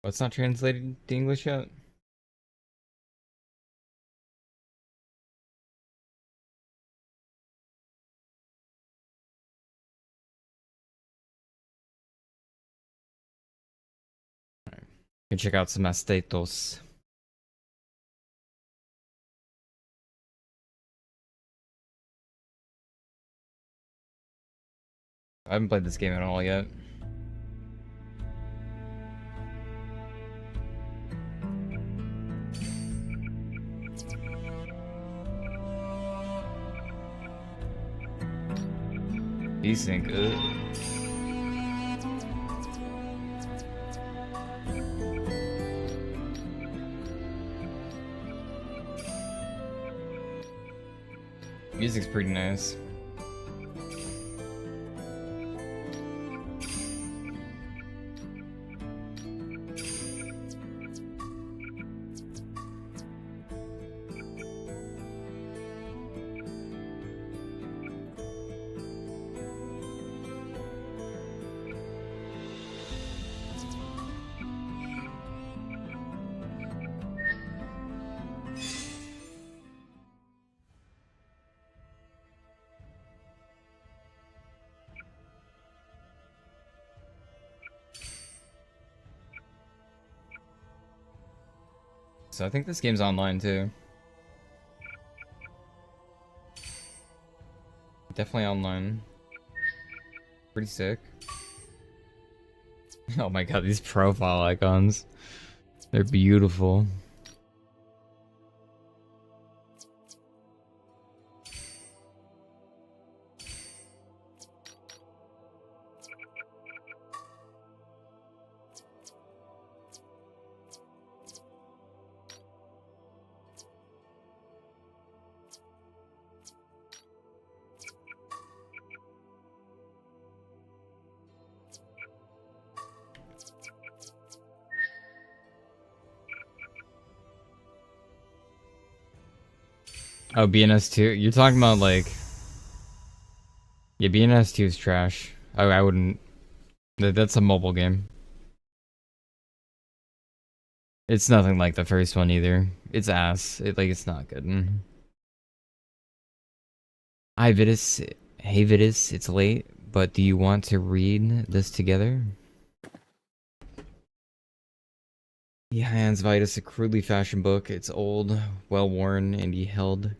Oh, it's not translated to English yet? You can check out some Astatos. I haven't played this game at all yet. Decent. Music's pretty nice. So I think this game's online too. Definitely online. Pretty sick. Oh my god, these profile icons. They're beautiful. Oh, BNS2? You're talking about like... Yeah, BNS2 is trash. I wouldn't... That's a mobile game. It's nothing like the first one either. It's ass. It's not good. Hi Vitus. Hey Vitus, it's late, but do you want to read this together? He hands Vitus a crudely fashioned book. It's old, well worn, and he held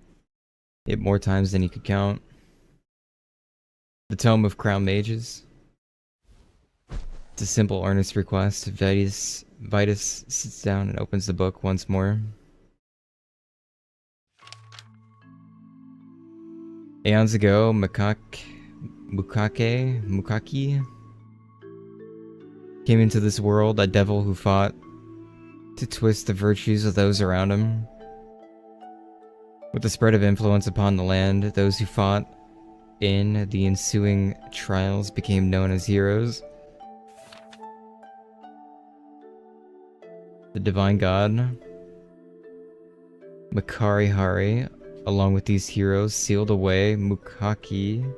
it more times than he could count. The Tome of Crown Mages. It's a simple, earnest request. Vitus sits down and opens the book once more. Aeons ago, Mukaki came into this world, a devil who fought to twist the virtues of those around him. With the spread of influence upon the land, those who fought in the ensuing trials became known as heroes. The divine god, Makari Hari, along with these heroes, sealed away Mukaki.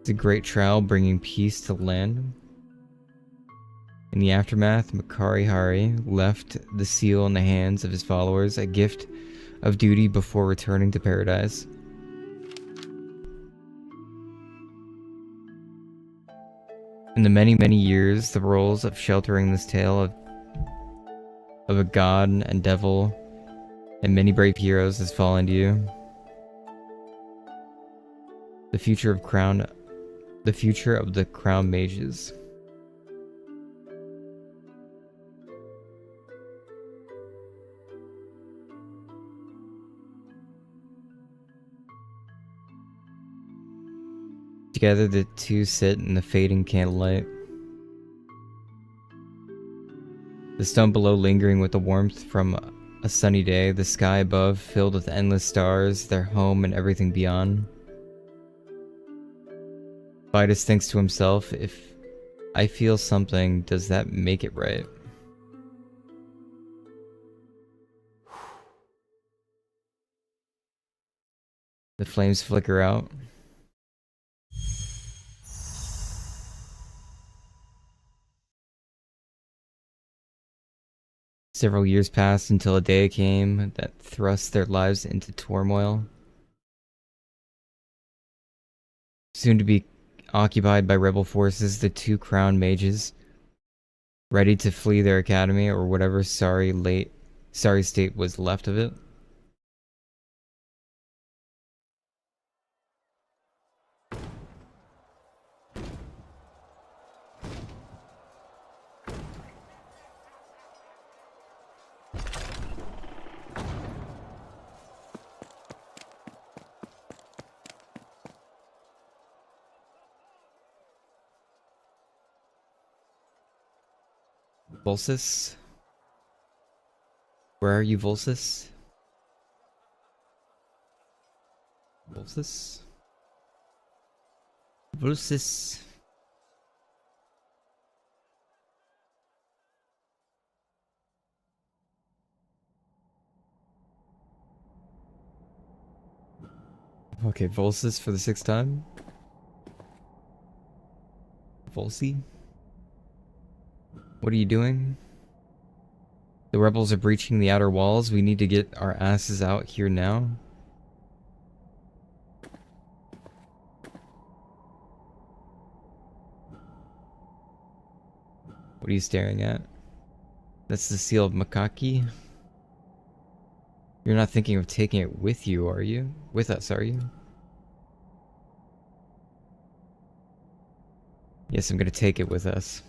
It's a great trial bringing peace to the land. In the aftermath, Makari Hari left the seal in the hands of his followers, a gift of duty before returning to paradise. In the many, many years, the roles of sheltering this tale of a god and devil and many brave heroes has fallen to you. The future of the crown mages. Together, the two sit in the fading candlelight. The stone below lingering with the warmth from a sunny day, the sky above filled with endless stars, their home and everything beyond. Vitus thinks to himself, if I feel something, does that make it right? The flames flicker out. Several years passed until a day came that thrust their lives into turmoil. Soon to be occupied by rebel forces, the two crowned mages, ready to flee their academy or whatever sorry state was left of it. Volsis? Where are you, Volsis? Volsis? Volsis? Okay, Volsis for the 6th time. Volsi? What are you doing? The rebels are breaching the outer walls. We need to get our asses out here now. What are you staring at? That's the seal of Makaki. You're not thinking of taking it with you, are you? With us, are you? Yes, I'm gonna take it with us.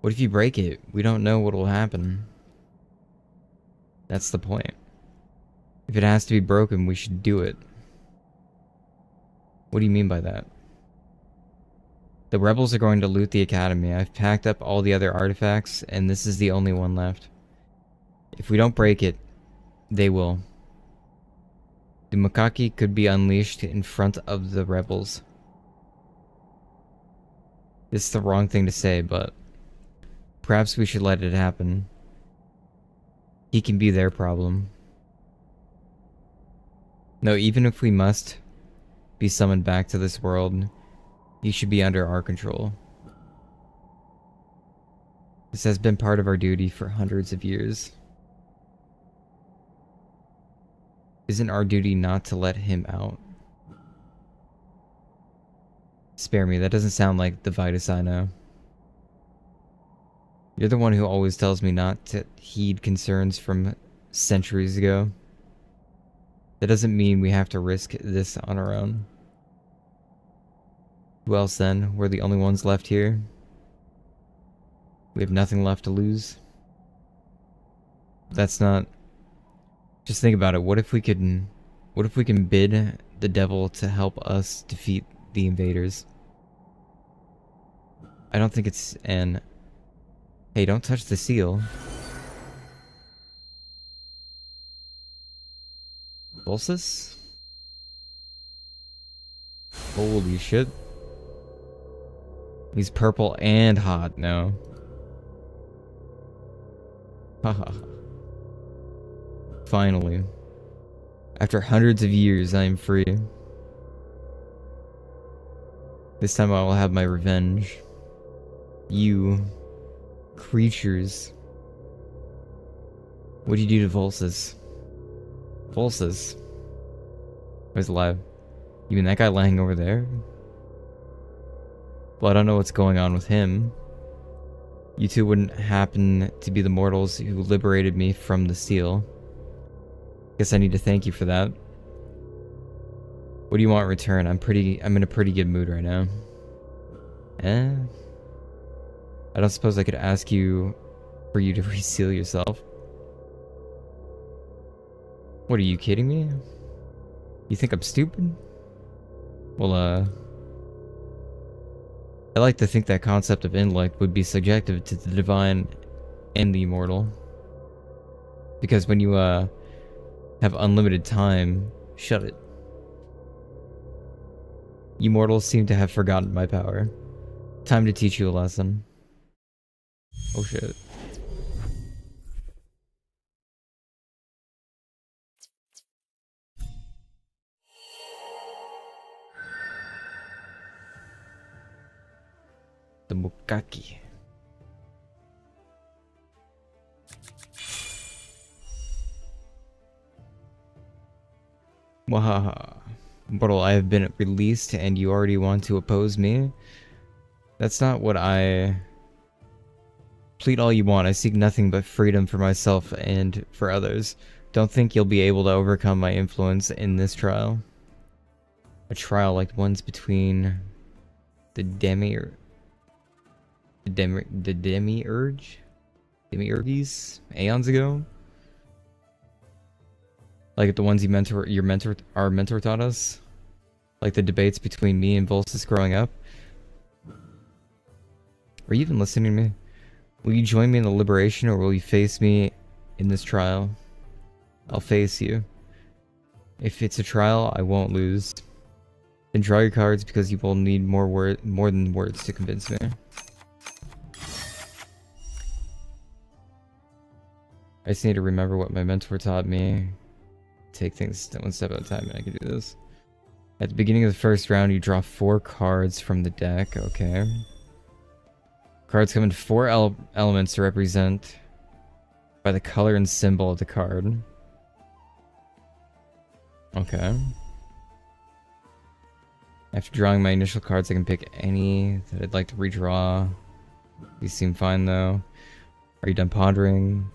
What if you break it? We don't know what will happen. That's the point. If it has to be broken, we should do it. What do you mean by that? The rebels are going to loot the academy. I've packed up all the other artifacts, and this is the only one left. If we don't break it, they will. The Makaki could be unleashed in front of the rebels. This is the wrong thing to say, but perhaps we should let it happen. He can be their problem. No, even if we must be summoned back to this world, he should be under our control. This has been part of our duty for hundreds of years. Isn't our duty not to let him out? Spare me, that doesn't sound like the Vitus I know. You're the one who always tells me not to heed concerns from centuries ago. That doesn't mean we have to risk this on our own. Who else then? We're the only ones left here. We have nothing left to lose. That's not... Just think about it. What if we can bid the devil to help us defeat the invaders? I don't think it's an... Hey, don't touch the seal. Volsis? Holy shit. He's purple and hot now. Haha. Finally. After hundreds of years, I am free. This time I will have my revenge. You... creatures. What do you do to Volsis? Volsis? Who's alive? You mean that guy lying over there? Well, I don't know what's going on with him. You two wouldn't happen to be the mortals who liberated me from the seal. Guess I need to thank you for that. What do you want in return? I'm in a pretty good mood right now. I don't suppose I could ask you for you to reseal yourself. What, are you kidding me? You think I'm stupid? Well, I like to think that concept of intellect would be subjective to the divine and the immortal. Because when you, have unlimited time, shut it. You mortals seem to have forgotten my power. Time to teach you a lesson. Oh shit. The Mukaki. Wahaha. Mortal, I have been released and you already want to oppose me? That's not what I... Plead all you want, I seek nothing but freedom for myself and for others. Don't think you'll be able to overcome my influence in this trial. A trial like the ones between the demiurges aeons ago? Like the ones our mentor taught us? Like the debates between me and Volsys growing up? Are you even listening to me? Will you join me in the liberation or will you face me in this trial? I'll face you. If it's a trial, I won't lose. Then draw your cards because you will need more than words to convince me. I just need to remember what my mentor taught me. Take things one step at a time and I can do this. At the beginning of the first round, you draw 4 cards from the deck. Okay. Cards come in 4 elements represent by the color and symbol of the card. Okay. After drawing my initial cards, I can pick any that I'd like to redraw. These seem fine though. Are you done pondering?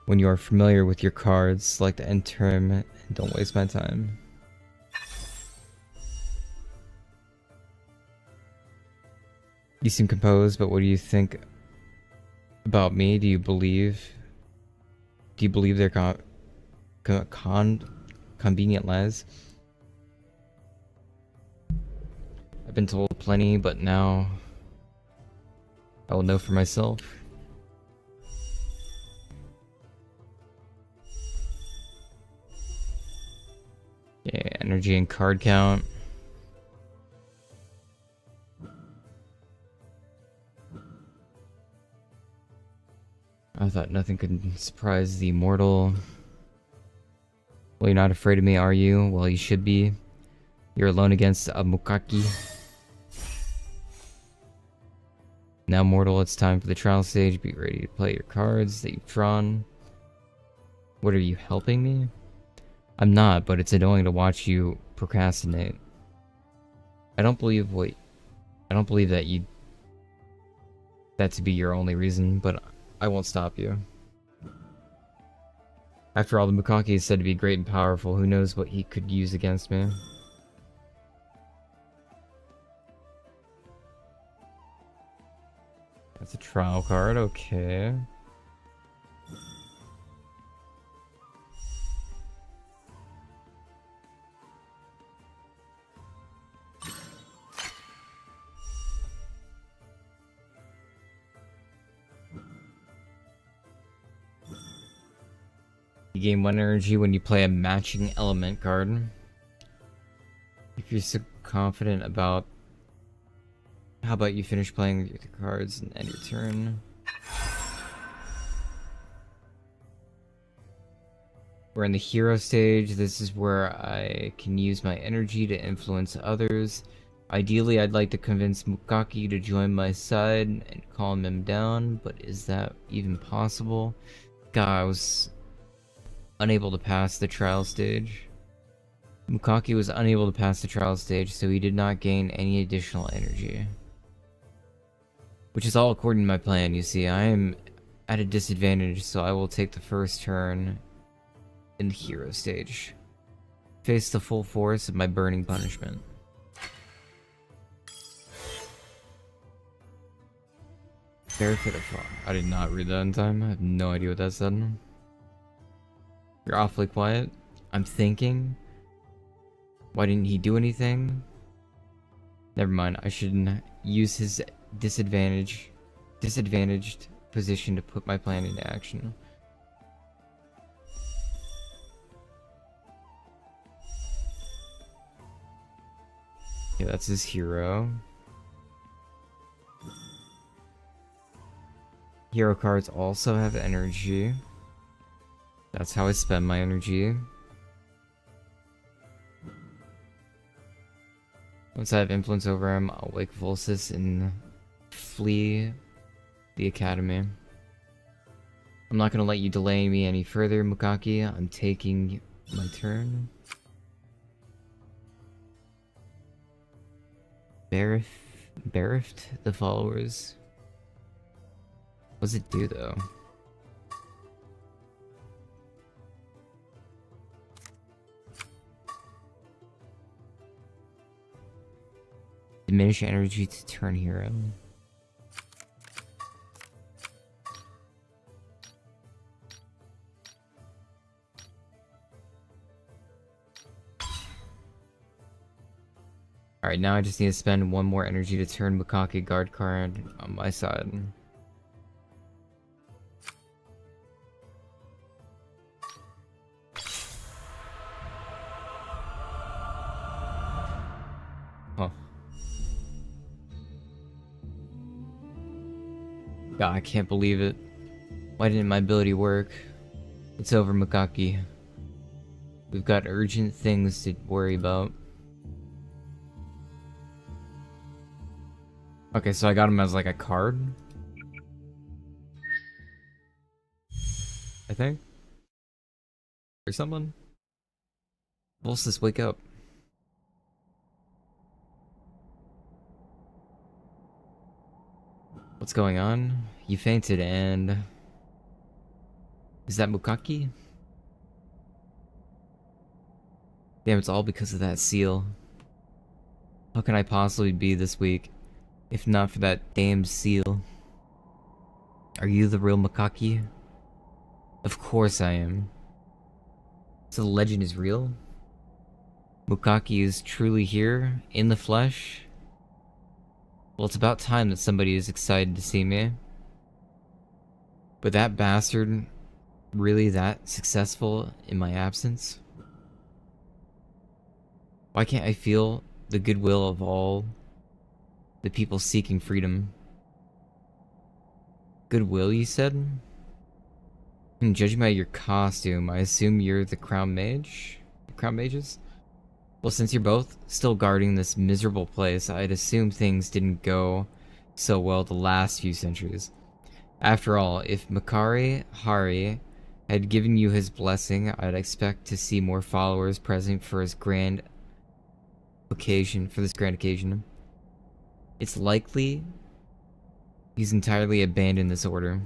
When you are familiar with your cards, select the end term and don't waste my time. You seem composed, but what do you think about me? Do you believe they're convenient lies? I've been told plenty, but now I will know for myself. Yeah, energy and card count. I thought nothing could surprise the immortal. Well, you're not afraid of me, are you? Well, you should be. You're alone against a Mukaki. Now, mortal, it's time for the trial stage. Be ready to play your cards that you've drawn. What are you, helping me? I'm not, but it's annoying to watch you procrastinate. I don't believe that to be your only reason, but I won't stop you. After all, the Mukaki is said to be great and powerful. Who knows what he could use against me? That's a trial card, okay. You gain 1 energy when you play a matching element card. If you're so confident about... How about you finish playing your cards and end your turn? We're in the hero stage. This is where I can use my energy to influence others. Ideally, I'd like to convince Mukaki to join my side and calm him down, but is that even possible? God, I was unable to pass the trial stage. Mukaki was unable to pass the trial stage, so he did not gain any additional energy. Which is all according to my plan, you see. I am at a disadvantage, so I will take the first turn in the hero stage. Face the full force of my burning punishment. Benefit of fun. I did not read that in time. I have no idea what that said. You're awfully quiet. I'm thinking. Why didn't he do anything? Never mind. I shouldn't use his disadvantaged position to put my plan into action. Yeah, that's his hero. Hero cards also have energy. That's how I spend my energy. Once I have influence over him, I'll wake Volsys and flee the academy. I'm not gonna let you delay me any further, Mukaki. I'm taking My turn. Bereft the followers. What does it do though? Diminish energy to turn hero. Alright, now I just need to spend one more energy to turn Bukake guard card on my side. Huh. God, I can't believe it. Why didn't my ability work? It's over, Bukake. We've got urgent things to worry about. Okay, so I got him as like a card? I think? Or someone? Volsys, wake up. What's going on? You fainted and... Is that Bukake? Damn, it's all because of that seal. How can I possibly be this weak, if not for that damned seal? Are you the real Bukake? Of course I am. So the legend is real? Bukake is truly here, in the flesh? Well, it's about time that somebody is excited to see me. But that bastard really that successful in my absence? Why can't I feel the goodwill of all the people seeking freedom? Goodwill, you said? And judging by your costume, I assume you're the Crown Mage? Crown Mages? Well, since you're both still guarding this miserable place, I'd assume things didn't go so well the last few centuries. After all, if Makari Hari had given you his blessing, I'd expect to see more followers present for his grand occasion, It's likely he's entirely abandoned this order.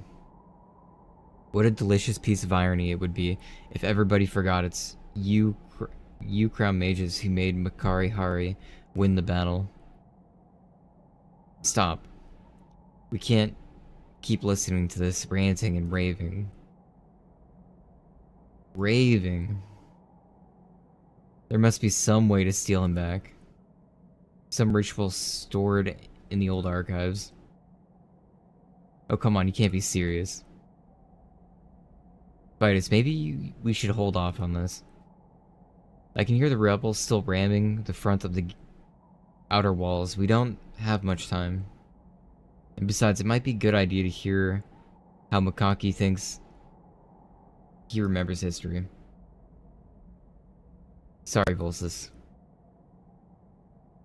What a delicious piece of irony it would be if everybody forgot it's you Crown Mages who made Makari Hari win the battle. Stop. We can't keep listening to this ranting and raving. Raving. There must be some way to steal him back. Some ritual stored in the old archives. Oh, come on, you can't be serious. Vitus, maybe we should hold off on this. I can hear the rebels still ramming the front of the outer walls. We don't have much time. And besides, it might be a good idea to hear how Bukake thinks he remembers history. Sorry, Volsys.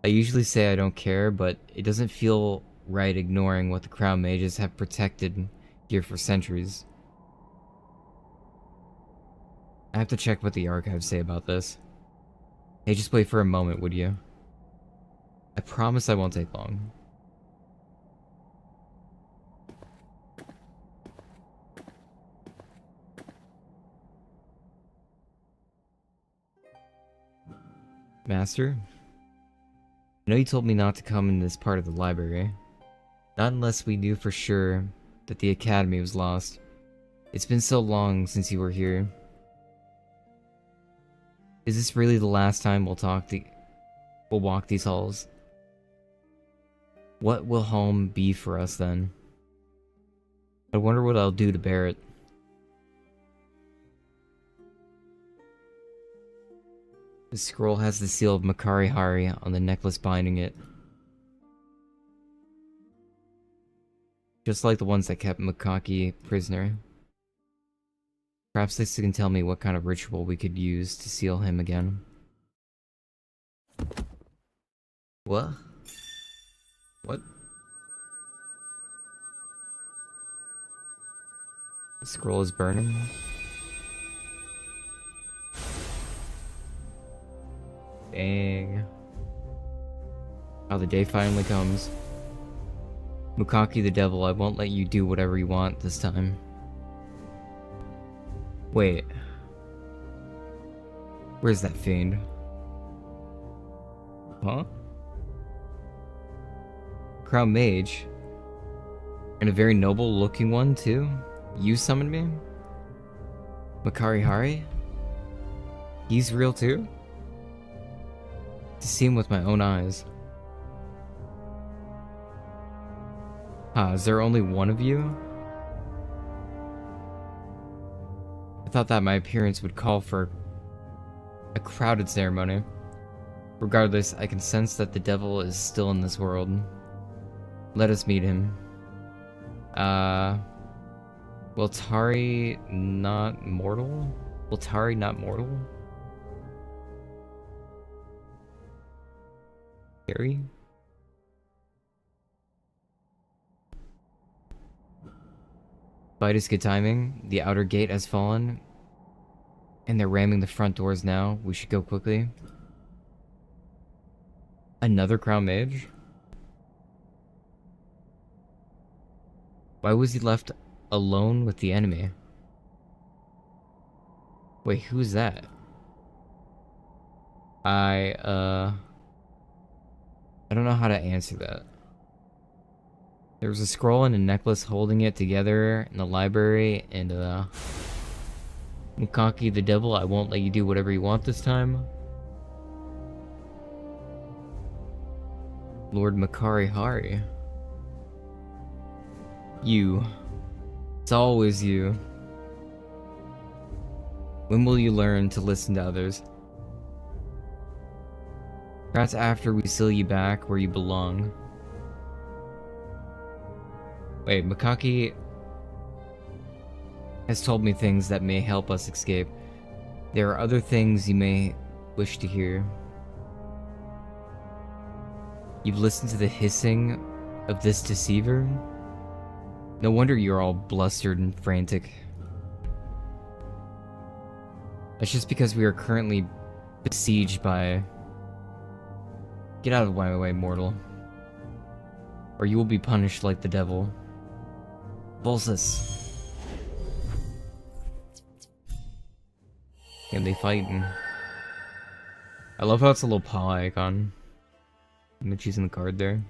I usually say I don't care, but it doesn't feel right ignoring what the Crown Mages have protected here for centuries. I have to check what the archives say about this. Hey, just wait for a moment, would you? I promise I won't take long. Master? I know you told me not to come in this part of the library. Not unless we knew for sure that the academy was lost. It's been so long since you were here. Is this really the last time we'll walk these halls? What will home be for us then? I wonder what I'll do to bear it. The scroll has the seal of Makari Hari on the necklace binding it. Just like the ones that kept Bukake prisoner. Perhaps this can tell me what kind of ritual we could use to seal him again. What? What? The scroll is burning? Dang. Oh, the day finally comes. Mukaki the devil, I won't let you do whatever you want this time. Wait. Where's that fiend? Huh? Crown Mage? And a very noble looking one, too? You summoned me? Makari Hari? He's real, too? To see him with my own eyes. Is there only one of you? I thought that my appearance would call for a crowded ceremony. Regardless, I can sense that the devil is still in this world. Let us meet him. Will Tari not mortal? Will Tari not mortal? Scary? Vitus, good timing. The outer gate has fallen. And they're ramming the front doors now. We should go quickly. Another Crown Mage? Why was he left alone with the enemy? Wait, who's that? I don't know how to answer that. There was a scroll and a necklace holding it together in the library, and Mukaki the devil, I won't let you do whatever you want this time. Lord Makari Hari. You. It's always you. When will you learn to listen to others? Perhaps after we seal you back where you belong. Wait, Mukaki has told me things that may help us escape. There are other things you may wish to hear. You've listened to the hissing of this deceiver? No wonder you're all blustered and frantic. That's just because we are currently besieged by... Get out of my way, mortal. Or you will be punished like the devil. Volsus. And they fighting. I love how it's a little paw icon. I'm choosing the card there.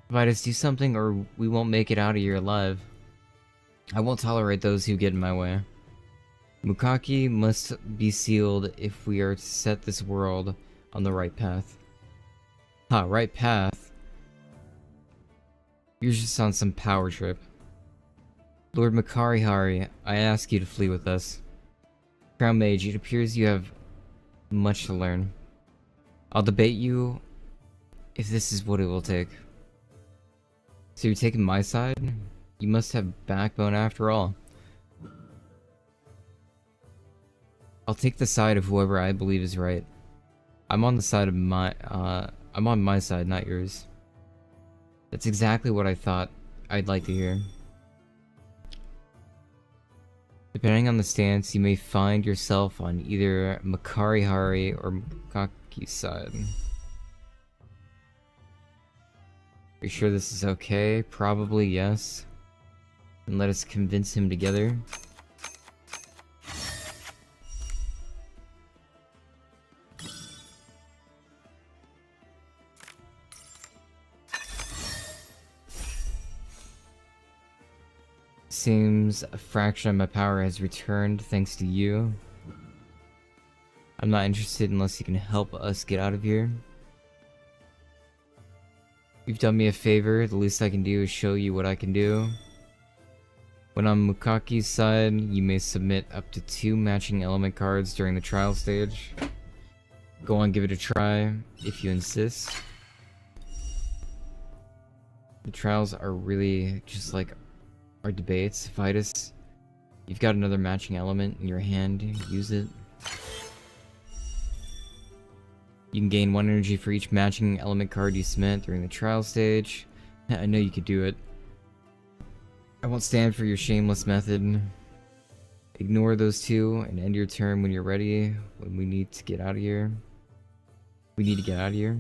Vitus, do something or we won't make it out of here alive. I won't tolerate those who get in my way. Mukaki must be sealed if we are to set this world on the right path. Right path? You're just on some power trip. Lord Makari Hari, I ask you to flee with us. Crown Mage, it appears you have much to learn. I'll debate you if this is what it will take. So you're taking my side? You must have backbone after all. I'll take the side of whoever I believe is right. I'm on the side of I'm on my side, not yours. That's exactly what I thought I'd like to hear. Depending on the stance, you may find yourself on either Makari Hari or Mukaki's side. Are you sure this is okay? Probably yes. And let us convince him together. Seems a fraction of my power has returned thanks to you. I'm not interested unless you can help us get out of here. You've done me a favor, the least I can do is show you what I can do. When on Mukaki's side, you may submit up to 2 matching element cards during the trial stage. Go on, give it a try, if you insist. The trials are really just like our debates. Vitus, you've got another matching element in your hand, use it. You can gain 1 energy for each matching element card you submit during the trial stage. I know you could do it. I won't stand for your shameless method. Ignore those two and end your turn when you're ready. When we need to get out of here. We need to get out of here.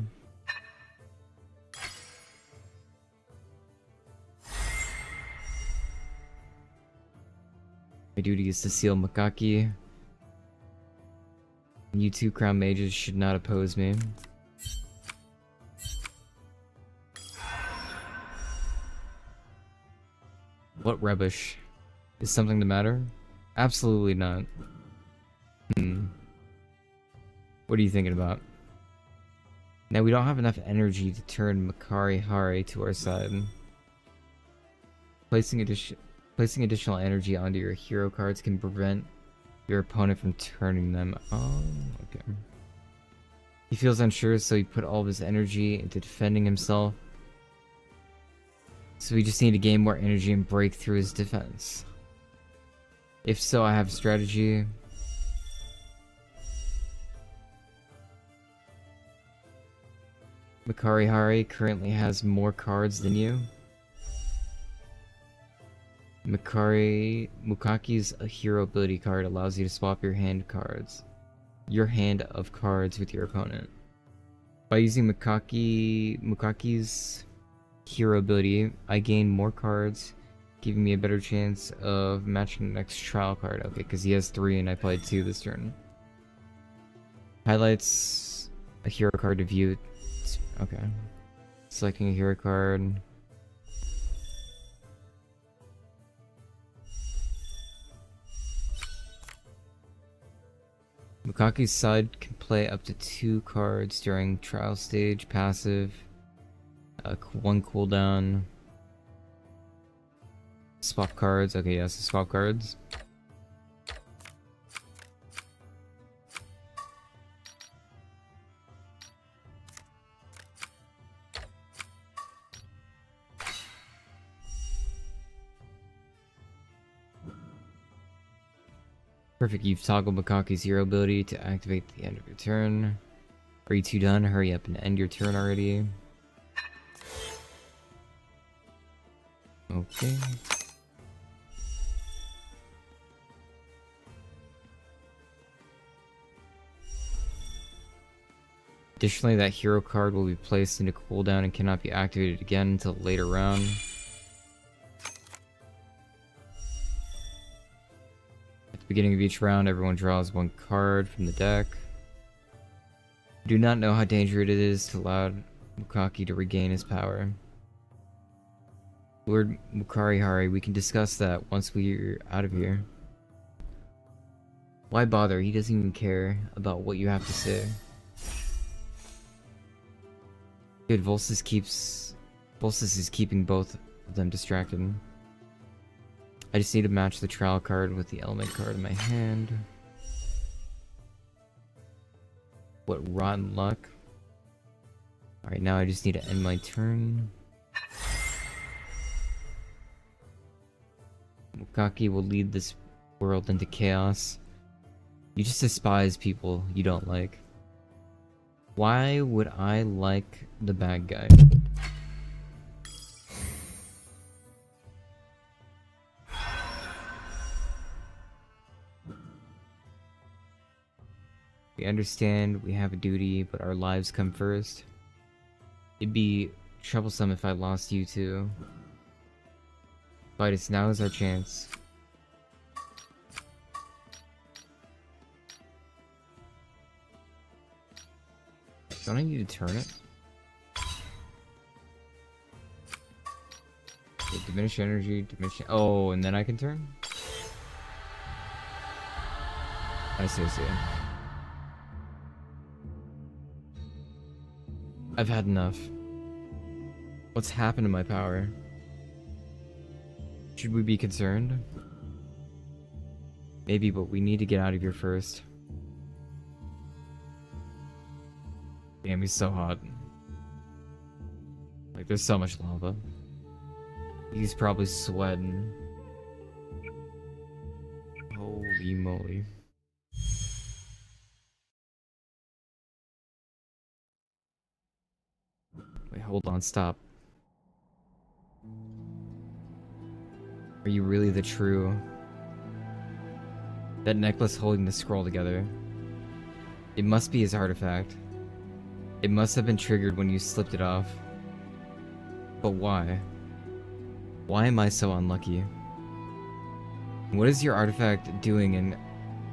My duty is to seal Makaki. You two crown mages should not oppose me. What rubbish? Is something the matter? Absolutely not. What are you thinking about? Now we don't have enough energy to turn Makari Hare to our side. Placing additional energy onto your hero cards can prevent your opponent from turning them. Oh, okay. He feels unsure, so he put all of his energy into defending himself. So we just need to gain more energy and break through his defense. If so, I have a strategy. Makari Hare currently has more cards than you. Mukaki's a hero ability card allows you to swap your hand of cards with your opponent. By using Mukaki's hero ability, I gain more cards, giving me a better chance of matching the next trial card. Okay, because he has 3 and I played 2 this turn. Highlights a hero card to view. Okay. Selecting a hero card. Mukaki's side can play up to 2 cards during trial stage. Passive. 1 cooldown. Swap cards. Okay, yes, swap cards. Perfect, you've toggled Mukaki's hero ability to activate at the end of your turn. Are you two done? Hurry up and end your turn already. Okay. Additionally, that hero card will be placed into cooldown and cannot be activated again until later round. At the beginning of each round, everyone draws 1 card from the deck. I do not know how dangerous it is to allow Mukaki to regain his power. Lord Mukari Hari, we can discuss that once we're out of here. Why bother? He doesn't even care about what you have to say. Good, Volsys is keeping both of them distracted. I just need to match the trial card with the element card in my hand. What rotten luck. Alright, now I just need to end my turn. Mukaki will lead this world into chaos. You just despise people you don't like. Why would I like the bad guy? We understand we have a duty, but our lives come first. It'd be troublesome if I lost you too. But now is our chance. Don't I need to turn it? Okay, diminish energy, diminish... Oh, and then I can turn? I see. I've had enough. What's happened to my power? Should we be concerned? Maybe, but we need to get out of here first. Damn, he's so hot. Like, there's so much lava. He's probably sweating. Holy moly. Wait, hold on, stop. Are you really the true That necklace holding the scroll together. It must be his artifact. It must have been triggered when you slipped it off. But why? Why am I so unlucky? What is your artifact doing in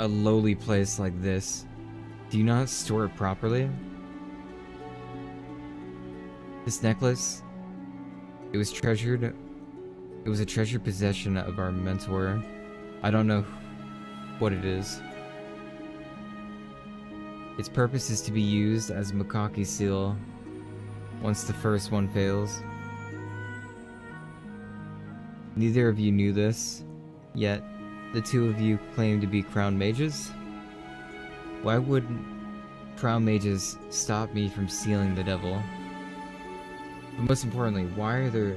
a lowly place like this? Do you not store it properly? This necklace, it was treasured. It was a treasured possession of our mentor. I don't know what it is. Its purpose is to be used as a Macaque seal once the first one fails. Neither of you knew this, yet the two of you claim to be crown mages? Why would crown mages stop me from sealing the devil? But most importantly, why are there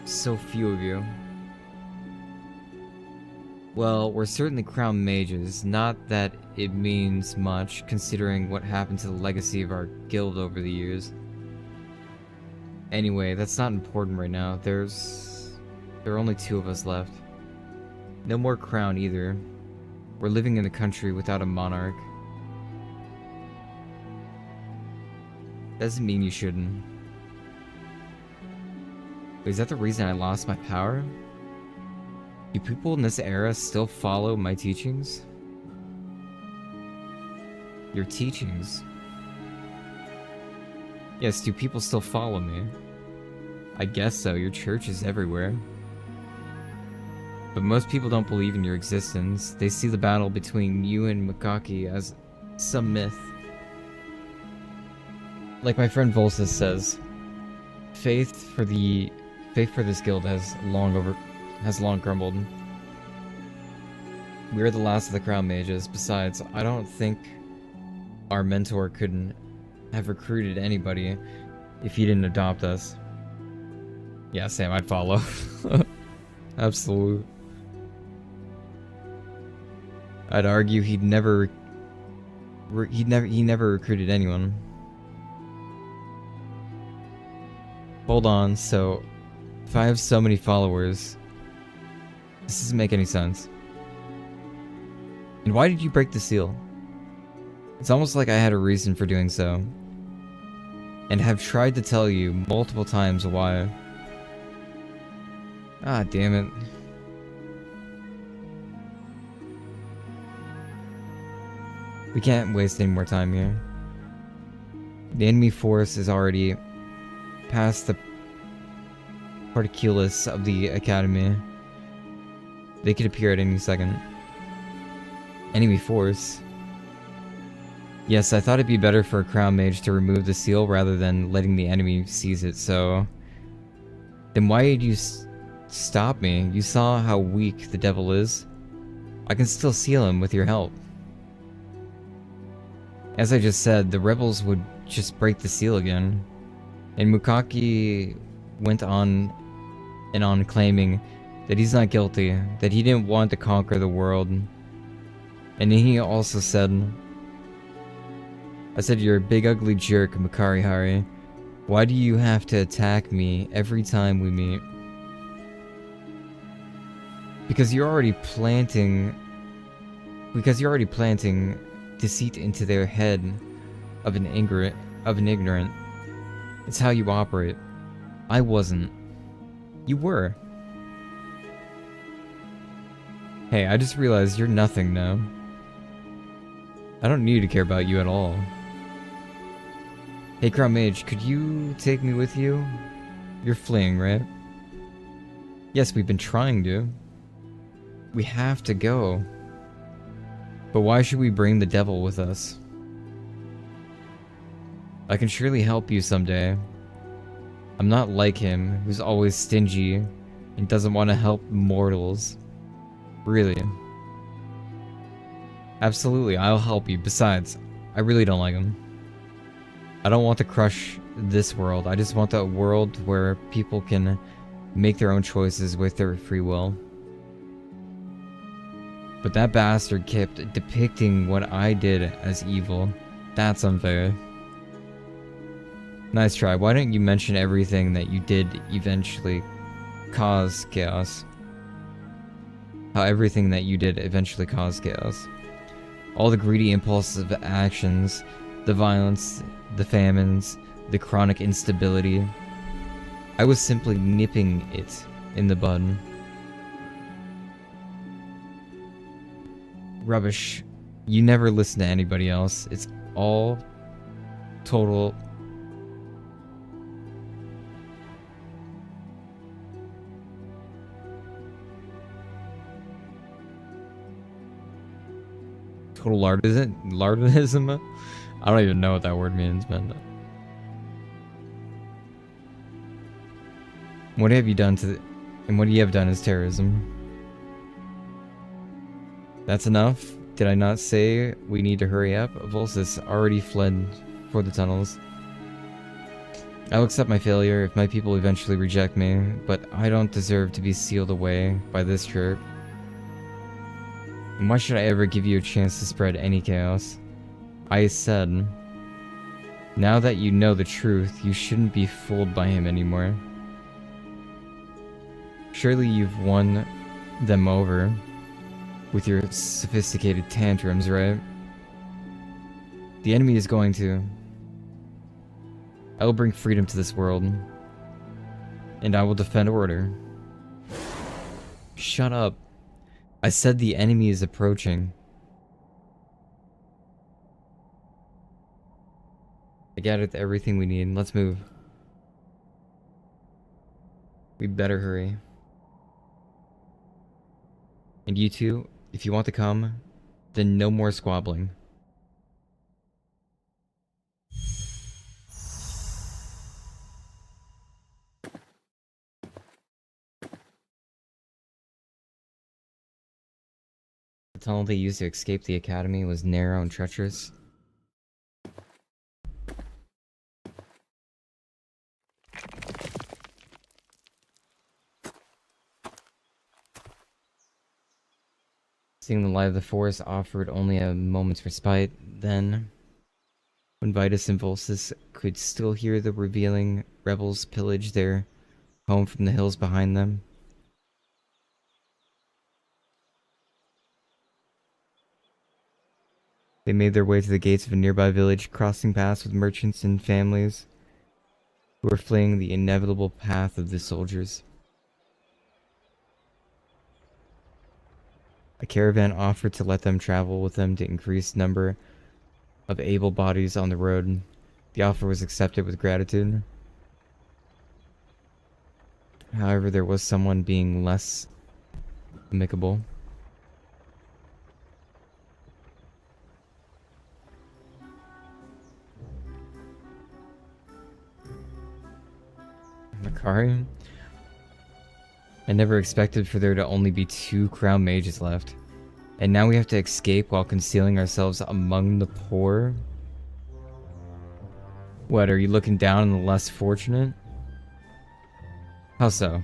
so few of you? Well, we're certainly crown mages, not that it means much considering what happened to the legacy of our guild over the years. Anyway, that's not important right now. There are only 2 of us left. No more crown either. We're living in a country without a monarch. Doesn't mean you shouldn't. Wait, is that the reason I lost my power? Do people in this era still follow my teachings? Your teachings? Yes, do people still follow me? I guess so, your church is everywhere. But most people don't believe in your existence. They see the battle between you and Macaque as some myth. Like my friend Volsis says, faith for this guild has long crumbled. We are the last of the crown mages. Besides, I don't think our mentor couldn't have recruited anybody if he didn't adopt us. Yeah, Sam, I'd follow. Absolute. I'd argue he never recruited anyone. Hold on, so if I have so many followers, this doesn't make any sense. And why did you break the seal? It's almost like I had a reason for doing so. And have tried to tell you multiple times why. Ah, damn it. We can't waste any more time here. The enemy force is already past the particulus of the academy. They could appear at any second. Enemy force? Yes, I thought it'd be better for a crown mage to remove the seal rather than letting the enemy seize it, so... Then why did you stop me? You saw how weak the devil is. I can still seal him with your help. As I just said, the rebels would just break the seal again. And Macaque went on and on claiming that he's not guilty, that he didn't want to conquer the world. And he also said, I said, you're a big ugly jerk, Makarihari. Why do you have to attack me every time we meet? Because you're already planting deceit into their head of an ignorant. It's how you operate. I wasn't. You were. Hey, I just realized you're nothing now. I don't need to care about you at all. Hey, Crown Mage, could you take me with you? You're fleeing, right? Yes, we've been trying to. We have to go. But why should we bring the devil with us? I can surely help you someday. I'm not like him, who's always stingy and doesn't want to help mortals. Really. Absolutely, I'll help you. Besides, I really don't like him. I don't want to crush this world. I just want a world where people can make their own choices with their free will. But that bastard kept depicting what I did as evil. That's unfair. Nice try. Why didn't you mention everything that you did eventually cause chaos? How everything that you did eventually caused chaos. All the greedy impulsive actions, the violence, the famines, the chronic instability. I was simply nipping it in the bud. Rubbish. You never listen to anybody else. It's all total lardism. I don't even know what that word means, man. What have you done and what you have done is terrorism. That's enough? Did I not say we need to hurry up? Volsis already fled for the tunnels. I'll accept my failure if my people eventually reject me, but I don't deserve to be sealed away by this trip. And why should I ever give you a chance to spread any chaos? I said, now that you know the truth, you shouldn't be fooled by him anymore. Surely you've won them over with your sophisticated tantrums, right? The enemy is going to. I will bring freedom to this world, and I will defend order. Shut up. I said the enemy is approaching. I gathered everything we need. Let's move. We better hurry. And you two, if you want to come, then no more squabbling. The tunnel they used to escape the academy was narrow and treacherous. Seeing the light of the forest offered only a moment's respite. Then, when Vitus and Volsis could still hear the revealing rebels pillage their home from the hills behind them, they made their way to the gates of a nearby village, crossing paths with merchants and families who were fleeing the inevitable path of the soldiers. A caravan offered to let them travel with them to increase the number of able bodies on the road. The offer was accepted with gratitude. However, there was someone being less amicable. Makari? I never expected for there to only be 2 crown mages left. And now we have to escape while concealing ourselves among the poor? What, are you looking down on the less fortunate? How so?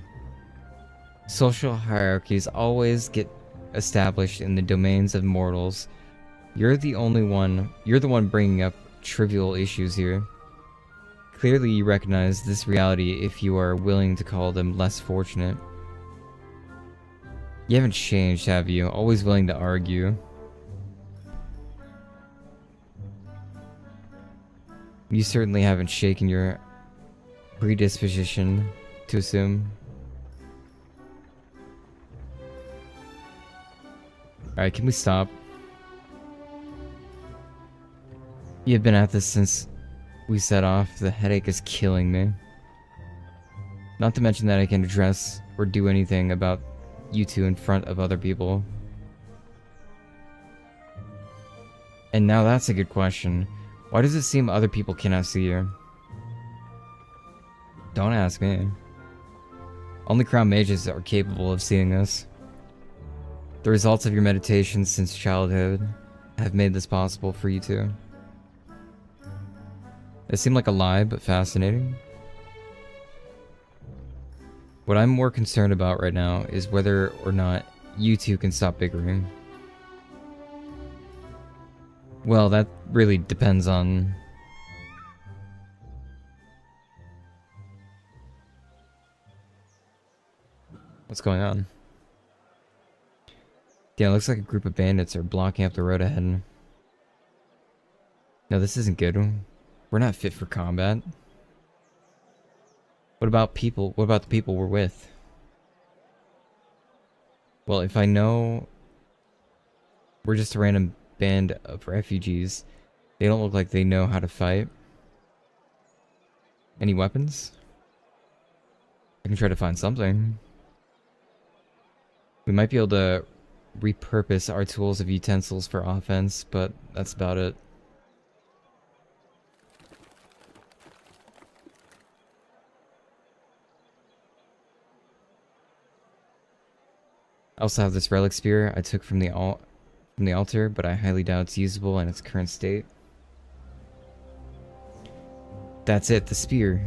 Social hierarchies always get established in the domains of mortals. You're the one bringing up trivial issues here. Clearly you recognize this reality if you are willing to call them less fortunate. You haven't changed, have you? Always willing to argue. You certainly haven't shaken your predisposition to assume. Alright, can we stop? You've been at this since we set off. The headache is killing me. Not to mention that I can address or do anything about you two in front of other people. And now that's a good question. Why does it seem other people cannot see you? Don't ask me. Only crown mages are capable of seeing us. The results of your meditations since childhood have made this possible for you two. It seemed like a lie, but fascinating. What I'm more concerned about right now is whether or not you two can stop bickering. Well, that really depends on... what's going on? Yeah, it looks like a group of bandits are blocking up the road ahead. No, this isn't good. We're not fit for combat. What about people? What about the people we're with? Well, if I know we're just a random band of refugees, they don't look like they know how to fight. Any weapons? I can try to find something. We might be able to repurpose our tools of utensils for offense, but that's about it. I also have this relic spear I took from the altar, but I highly doubt it's usable in its current state. That's it, the spear.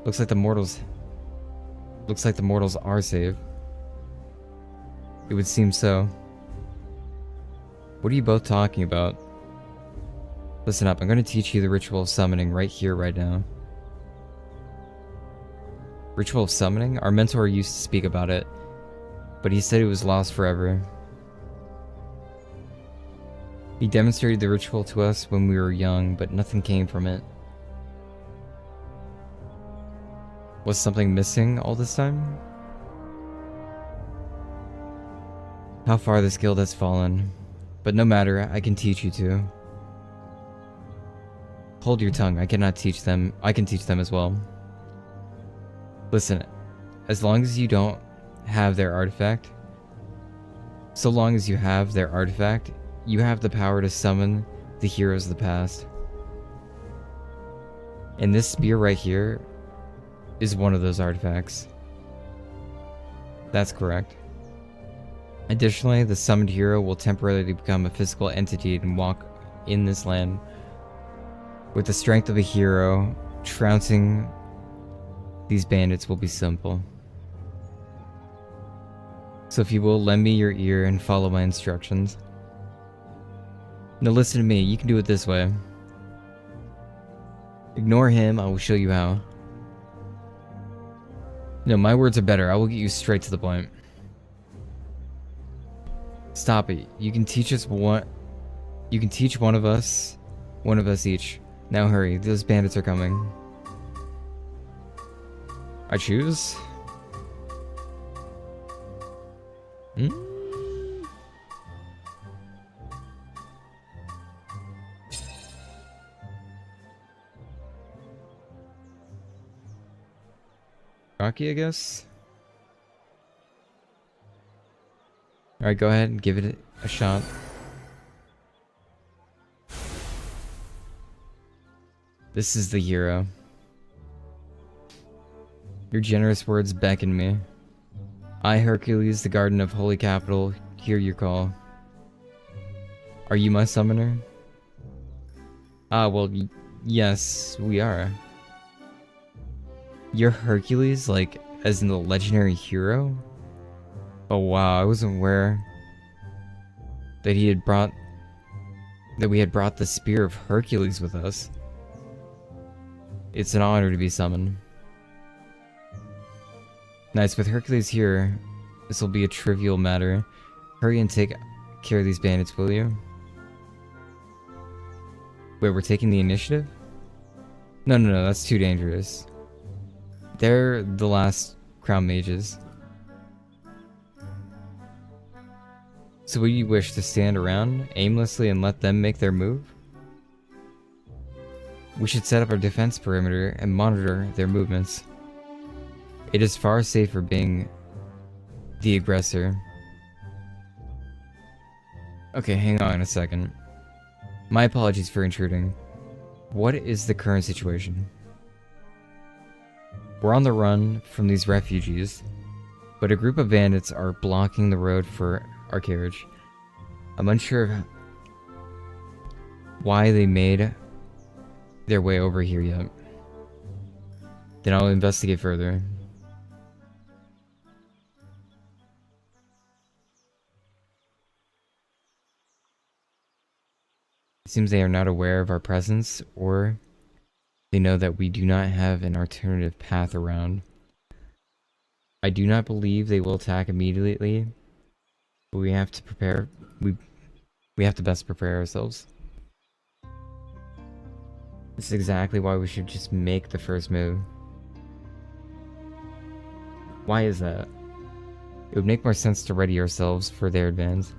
Looks like the mortals are saved. It would seem so. What are you both talking about? Listen up, I'm gonna teach you the ritual of summoning right here, right now. Ritual of summoning? Our mentor used to speak about it, but he said it was lost forever. He demonstrated the ritual to us when we were young, but nothing came from it. Was something missing all this time? How far this guild has fallen. But no matter, I can teach you to. Hold your tongue, I cannot teach them. I can teach them as well. Listen, as long as you don't have their artifact, so long as you have their artifact, you have the power to summon the heroes of the past. And this spear right here is one of those artifacts. That's correct. Additionally, the summoned hero will temporarily become a physical entity and walk in this land. With the strength of a hero, trouncing these bandits will be simple. So if you will, lend me your ear and follow my instructions. Now listen to me, you can do it this way. Ignore him, I will show you how. No, my words are better, I will get you straight to the point. Stop it, you can teach us one... You can teach one of us each. Now hurry, those bandits are coming. I choose? Rocky, I guess? Alright, go ahead and give it a shot. This is the hero. Your generous words beckon me. I, Hercules, the Garden of Holy Capital, hear your call. Are you my summoner? Ah, well, yes, we are. You're Hercules, like, as in the legendary hero? Oh wow, I wasn't aware that we had brought the spear of Hercules with us. It's an honor to be summoned. Nice, with Hercules here, this will be a trivial matter. Hurry and take care of these bandits, will you? Wait, we're taking the initiative? No, that's too dangerous. They're the last crown mages. So would you wish to stand around aimlessly and let them make their move? We should set up our defense perimeter and monitor their movements. It is far safer being the aggressor. Okay, hang on a second. My apologies for intruding. What is the current situation? We're on the run from these refugees, but a group of bandits are blocking the road for our carriage. I'm unsure of why they made their way over here yet. Then I'll investigate further. It seems they are not aware of our presence, or they know that we do not have an alternative path around. I do not believe they will attack immediately, But we have to prepare. We have to best prepare ourselves. This is exactly why we should just make the first move. Why is that? It would make more sense to ready ourselves for their advance.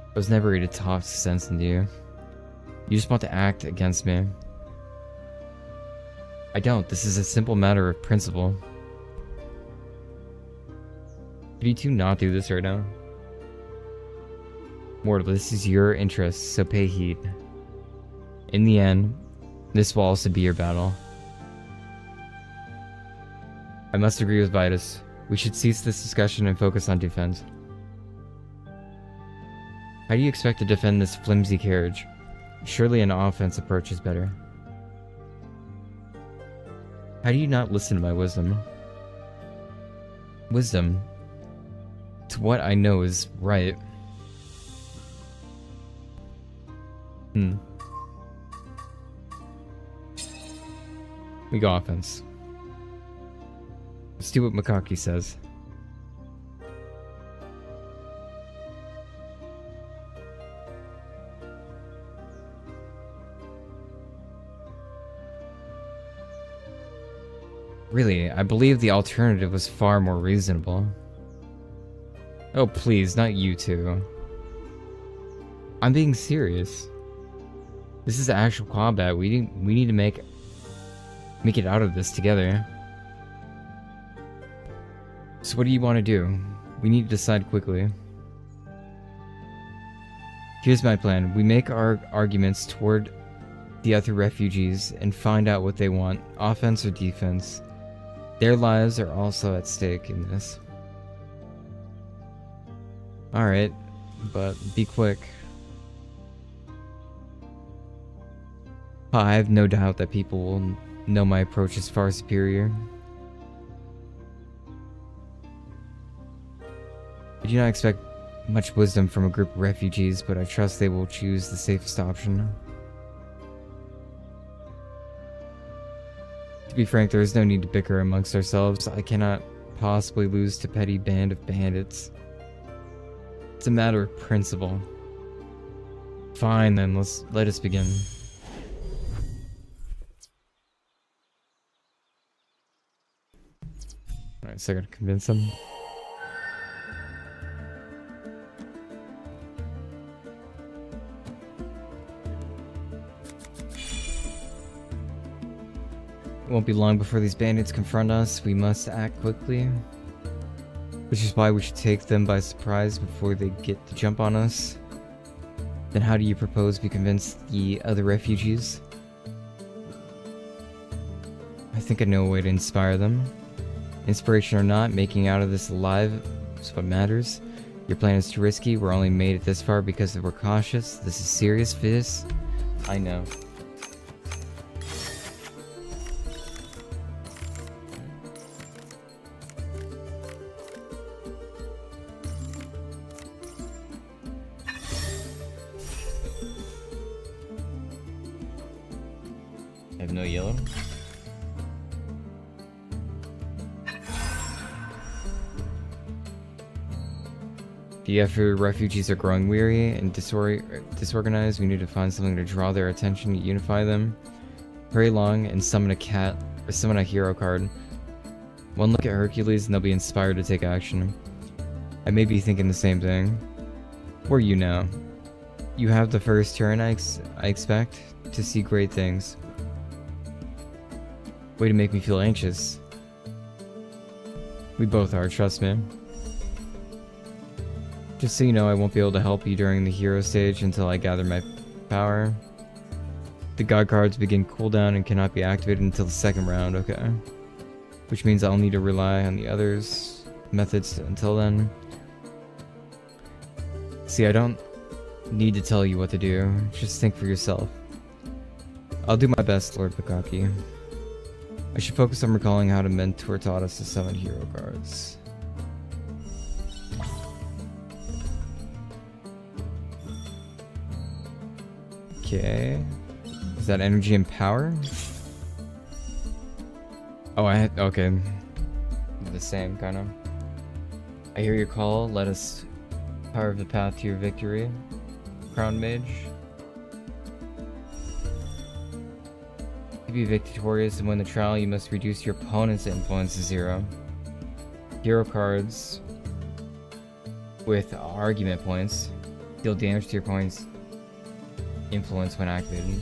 I was never ready to talk sense into you. You just want to act against me. I don't. This is a simple matter of principle. Could you two not do this right now? Mortal, this is your interest, so pay heed. In the end, this will also be your battle. I must agree with Vitus. We should cease this discussion and focus on defense. How do you expect to defend this flimsy carriage? Surely an offense approach is better. How do you not listen to my wisdom? Wisdom? To what I know is right. We go offense. Let's do what Makaki says. Really, I believe the alternative was far more reasonable. Oh please, not you two. I'm being serious. This is actual combat. We need to make it out of this together. So what do you want to do? We need to decide quickly. Here's my plan. We make our arguments toward the other refugees and find out what they want, offense or defense. Their lives are also at stake in this. Alright, but be quick. I have no doubt that people will know my approach is far superior. I do not expect much wisdom from a group of refugees, but I trust they will choose the safest option. To be frank, there is no need to bicker amongst ourselves. I cannot possibly lose to petty band of bandits. It's a matter of principle. Fine then, let us begin. Alright, so I gotta convince them. It won't be long before these bandits confront us. We must act quickly. Which is why we should take them by surprise before they get to jump on us. Then how do you propose we convince the other refugees? I think I know a way to inspire them. Inspiration or not, making out of this alive is what matters. Your plan is too risky. We're only made it this far because we're cautious. This is serious, Fizz. I know. I have no yellow. The effort refugees are growing weary and disorganized. We need to find something to draw their attention, unify them. Hurry along and summon a cat, or summon a hero card. One look at Hercules and they'll be inspired to take action. I may be thinking the same thing. Where are you now? You have the first turn, I expect to see great things. Way to make me feel anxious. We both are, trust me. Just so you know, I won't be able to help you during the hero stage until I gather my power. The god cards begin cooldown and cannot be activated until the second round, okay. Which means I'll need to rely on the others' methods until then. See, I don't need to tell you what to do, just think for yourself. I'll do my best, Lord Bukaki. I should focus on recalling how to mentor taught us to summon hero cards. Okay. Is that energy and power? Oh, okay. the same, kind of. I hear your call. Let us carve the path to your victory, Crown Mage. To be victorious and win the trial, you must reduce your opponent's influence to 0. Hero cards with argument points deal damage to your opponent's influence when activated.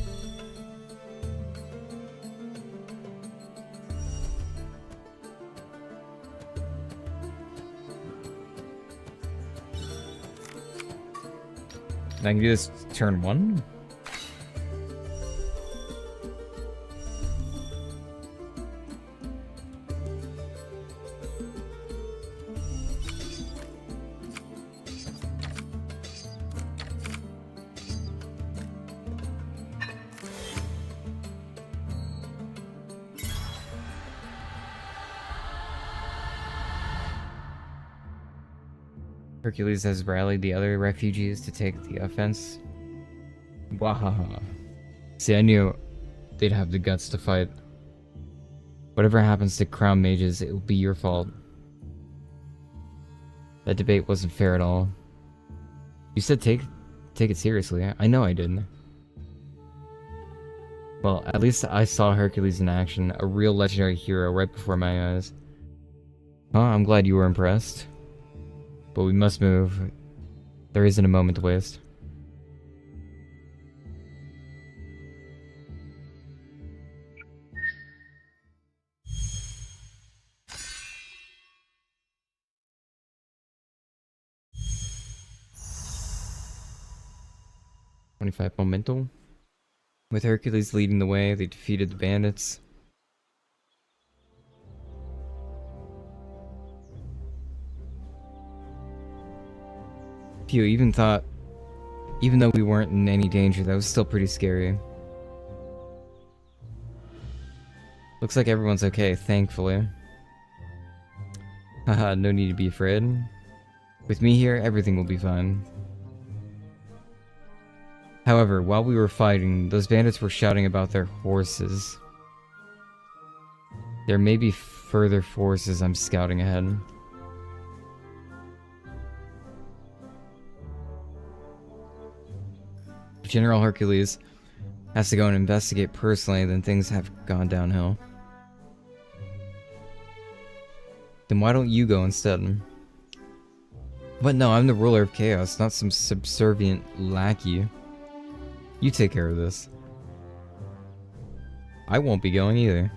And I can do this turn 1? Hercules has rallied the other refugees to take the offense. Wahaha. See, I knew they'd have the guts to fight. Whatever happens to Crown Mages, it will be your fault. That debate wasn't fair at all. You said take it seriously. I know I didn't. Well, at least I saw Hercules in action, a real legendary hero right before my eyes. Well, I'm glad you were impressed. But we must move. There isn't a moment to waste. $25 momentum. With Hercules leading the way, they defeated the bandits. Phew, even though we weren't in any danger, that was still pretty scary. Looks like everyone's okay, thankfully. Haha, no need to be afraid. With me here, everything will be fine. However, while we were fighting, those bandits were shouting about their horses. There may be further forces I'm scouting ahead. If General Hercules has to go and investigate personally, then things have gone downhill. Then why don't you go instead? But no, I'm the ruler of chaos, not some subservient lackey. You take care of this. I won't be going either.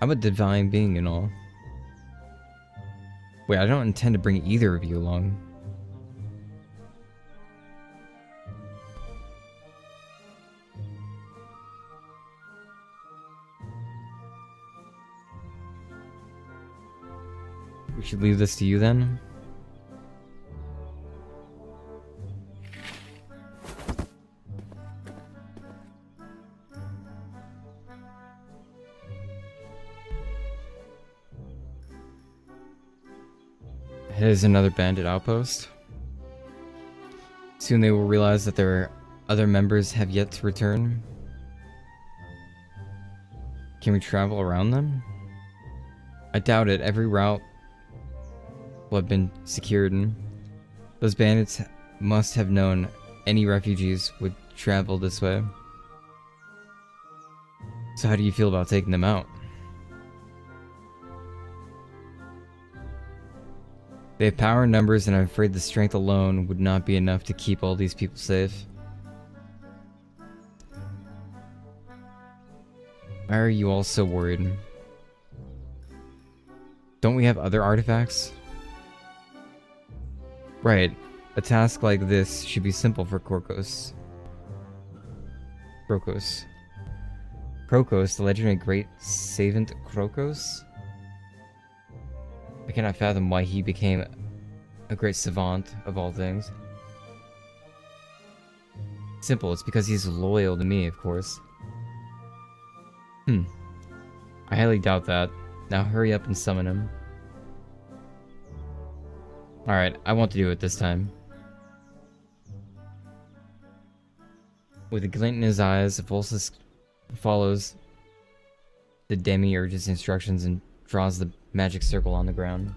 I'm a divine being and all. Wait, I don't intend to bring either of you along. We should leave this to you then. Here's another bandit outpost. Soon they will realize that their other members have yet to return. Can we travel around them? I doubt it. Every route will have been secured. Those bandits must have known any refugees would travel this way. So how do you feel about taking them out? They have power in numbers, and I'm afraid the strength alone would not be enough to keep all these people safe. Why are you all so worried? Don't we have other artifacts? Right. A task like this should be simple for Crocus. Crocus, the legendary great savant Crocus? I cannot fathom why he became a great savant of all things. Simple, it's because he's loyal to me, of course. I highly doubt that. Now hurry up and summon him. Alright, I want to do it this time. With a glint in his eyes, Volsys follows the demiurge's instructions and draws the magic circle on the ground.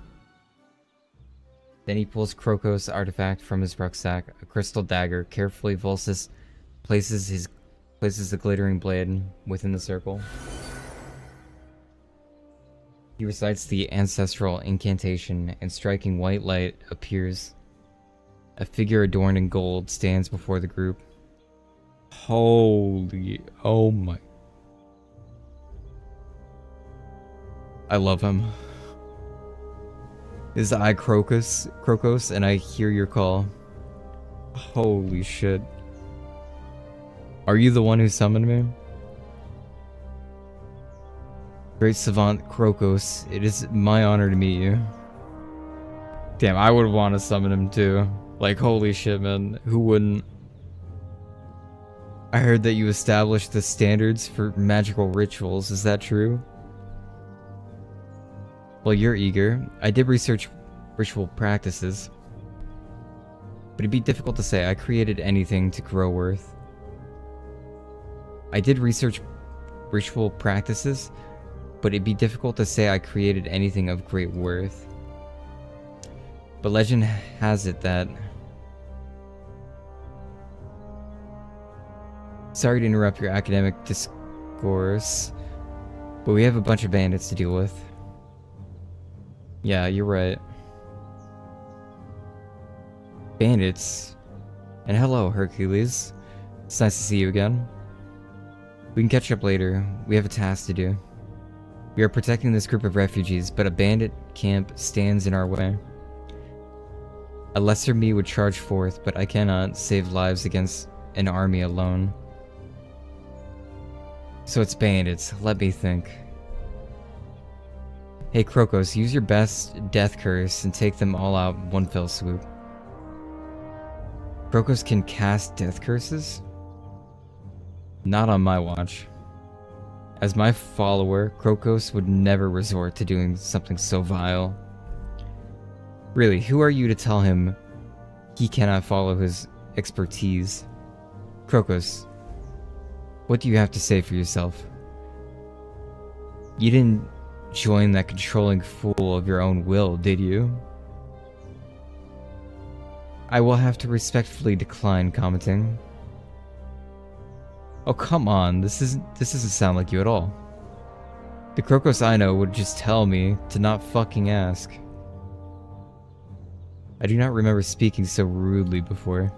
Then he pulls Krokos' artifact from his rucksack, a crystal dagger. Carefully, Volsis places the glittering blade within the circle. He recites the ancestral incantation, and striking white light appears. A figure adorned in gold stands before the group. Holy, oh my. I love him. Is I Krokos, and I hear your call. Holy shit. Are you the one who summoned me? Great Savant Krokos, it is my honor to meet you. Damn, I would want to summon him too. Like, holy shit, man. Who wouldn't? I heard that you established the standards for magical rituals. Is that true? Well, you're eager. I did research ritual practices. But it'd be difficult to say I created anything to grow worth. I did research ritual practices, but it'd be difficult to say I created anything of great worth. But legend has it that... Sorry to interrupt your academic discourse, but we have a bunch of bandits to deal with. Yeah, you're right. Bandits? And hello, Hercules. It's nice to see you again. We can catch up later. We have a task to do. We are protecting this group of refugees, but a bandit camp stands in our way. A lesser me would charge forth, but I cannot save lives against an army alone. So it's bandits. Let me think. Hey Krokos, use your best death curse and take them all out in one fell swoop. Krokos can cast death curses? Not on my watch. As my follower, Krokos would never resort to doing something so vile. Really, who are you to tell him he cannot follow his expertise? Krokos, what do you have to say for yourself? You didn't join that controlling fool of your own will, did you? I will have to respectfully decline commenting. Oh, come on, this doesn't sound like you at all. The Krokos I know would just tell me to not fucking ask. I do not remember speaking so rudely before.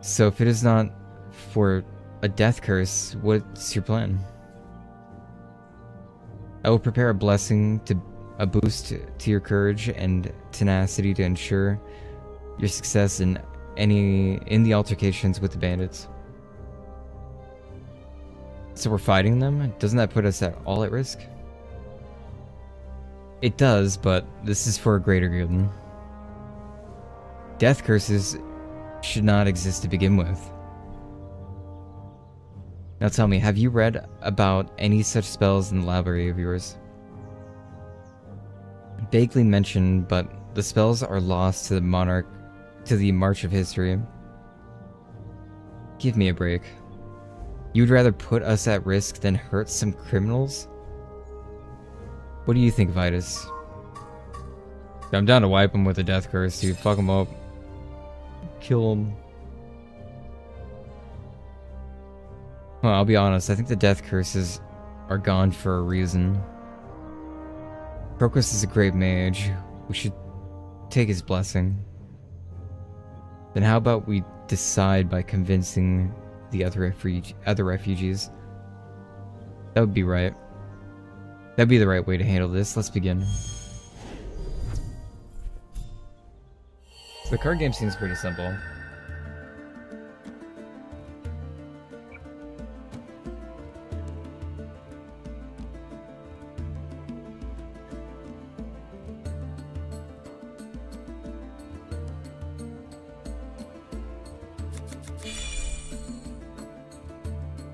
So if it is not for a death curse, what's your plan? I will prepare a blessing a boost to your courage and tenacity to ensure your success in the altercations with the bandits. So we're fighting them? Doesn't that put us all at risk? It does, but this is for a greater good. Death curses should not exist to begin with. Now tell me, have you read about any such spells in the library of yours? Vaguely mentioned, but the spells are lost to the march of history. Give me a break. You'd rather put us at risk than hurt some criminals? What do you think, Vitus? I'm down to wipe him with a death curse, dude. Fuck him up. Kill him. Well, I'll be honest, I think the death curses are gone for a reason. Krokos is a great mage. We should take his blessing. Then how about we decide by convincing the other refugees? That would be right. That'd be the right way to handle this. Let's begin. So the card game seems pretty simple.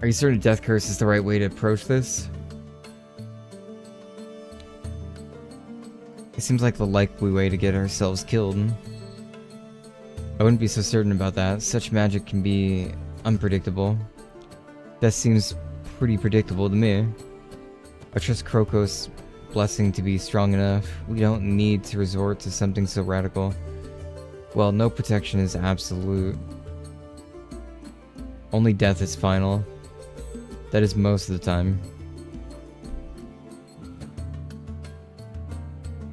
Are you certain Death Curse is the right way to approach this? It seems like the likely way to get ourselves killed. I wouldn't be so certain about that. Such magic can be unpredictable. That seems pretty predictable to me. I trust Krokos' blessing to be strong enough. We don't need to resort to something so radical. Well, no protection is absolute. Only death is final. That is most of the time.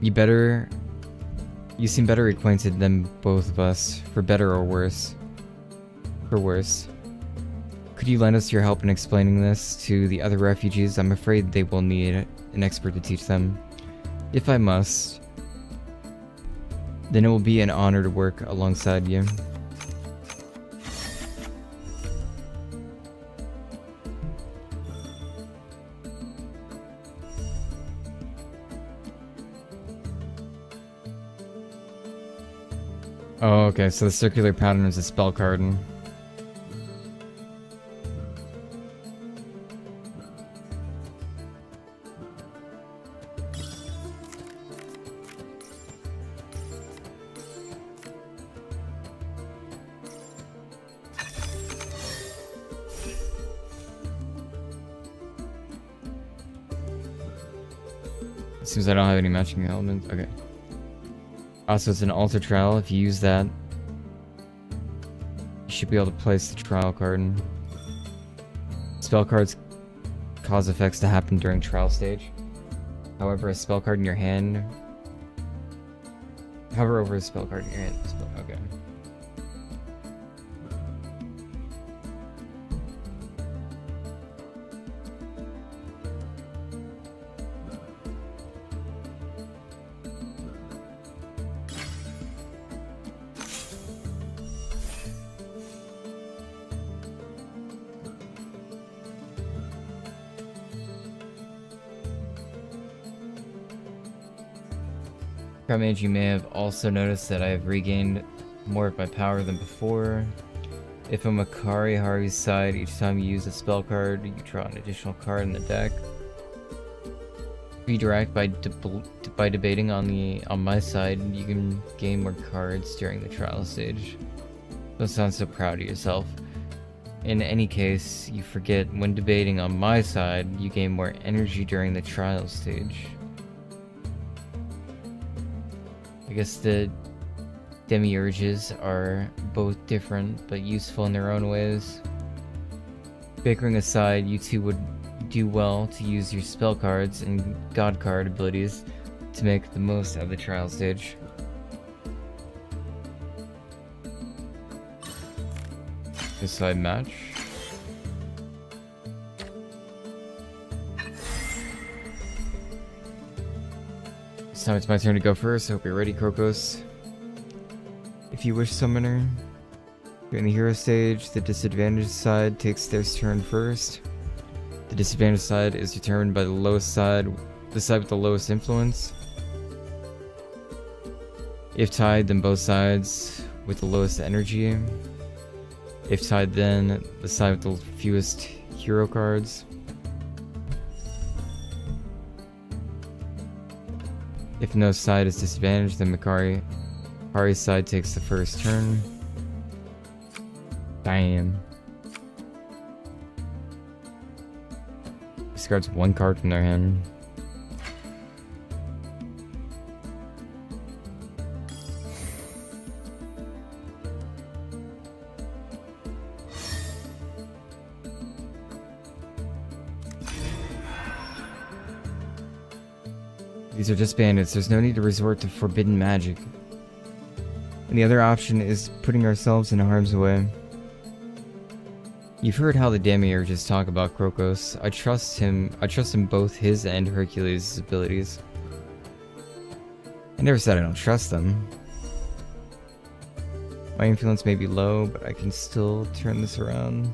You seem better acquainted than both of us, for better or worse. For worse. Could you lend us your help in explaining this to the other refugees? I'm afraid they will need an expert to teach them. If I must, then it will be an honor to work alongside you. Oh, okay, so the circular pattern is a spell card. Seems I don't have any matching elements. Okay. Also, it's an altar trial. If you use that, you should be able to place the trial card. Spell cards cause effects to happen during trial stage. However, a spell card in your hand. Hover over a spell card in your hand. Okay. Mage, you may have also noticed that I have regained more of my power than before. If a Makari Hari's side, each time you use a spell card, you draw an additional card in the deck. Redirect by debating on my side, you can gain more cards during the trial stage. Don't sound so proud of yourself. In any case, you forget when debating on my side, you gain more energy during the trial stage. I guess the demiurges are both different, but useful in their own ways. Bickering aside, you two would do well to use your spell cards and god card abilities to make the most of the trial stage. Decide match. This time it's my turn to go first. I hope you're ready, Krokos. If you wish, Summoner. During the hero stage, the disadvantaged side takes their turn first. The disadvantaged side is determined by the lowest side, the side with the lowest influence. If tied, then both sides with the lowest energy. If tied, then the side with the fewest hero cards. If no side is disadvantaged, then Hari's side takes the first turn. Damn. Discards one card from their hand. These are just bandits. There's no need to resort to forbidden magic. And the other option is putting ourselves in harm's way. You've heard how the demiurges talk about Krokos. I trust him both his and Hercules' abilities. I never said I don't trust them. My influence may be low, but I can still turn this around.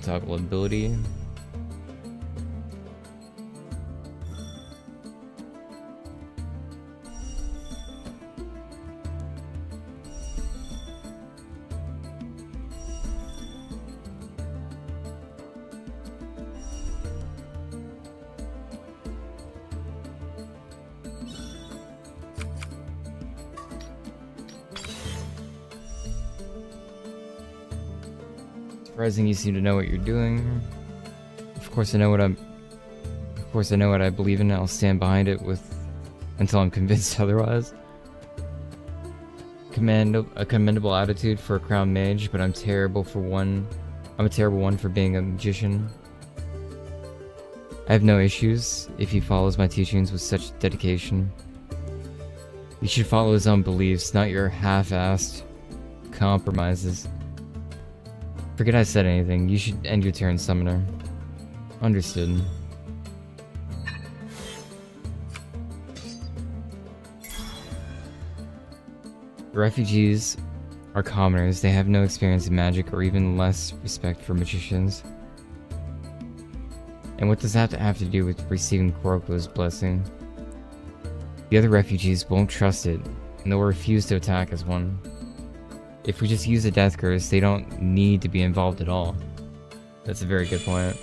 Toggle ability. Surprising you seem to know what you're doing. Of course I know what I believe in, and I'll stand behind it until I'm convinced otherwise. A commendable attitude for a crown mage, but I'm a terrible one for being a magician. I have no issues if he follows my teachings with such dedication. He should follow his own beliefs, not your half-assed compromises. Forget I said anything. You should end your turn, Summoner. Understood. The refugees are commoners. They have no experience in magic or even less respect for magicians. And what does that have to do with receiving Kuroko's blessing? The other refugees won't trust it, and they'll refuse to attack as one. If we just use a death curse, they don't need to be involved at all. That's a very good point.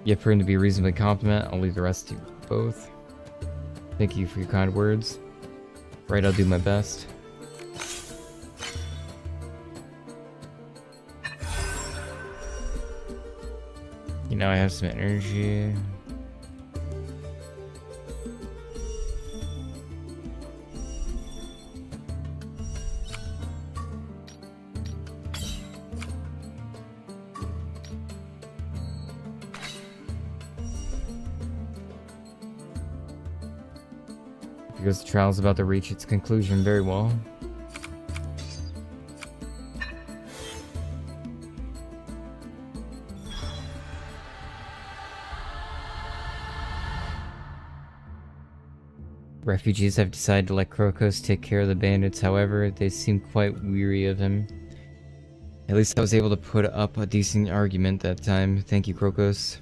You have proven to be reasonably competent. I'll leave the rest to you both. Thank you for your kind words. Right, I'll do my best. You know, I have some energy. Because the trial's about to reach its conclusion very well. Refugees have decided to let Krokos take care of the bandits, however, they seem quite weary of him. At least I was able to put up a decent argument that time. Thank you, Krokos.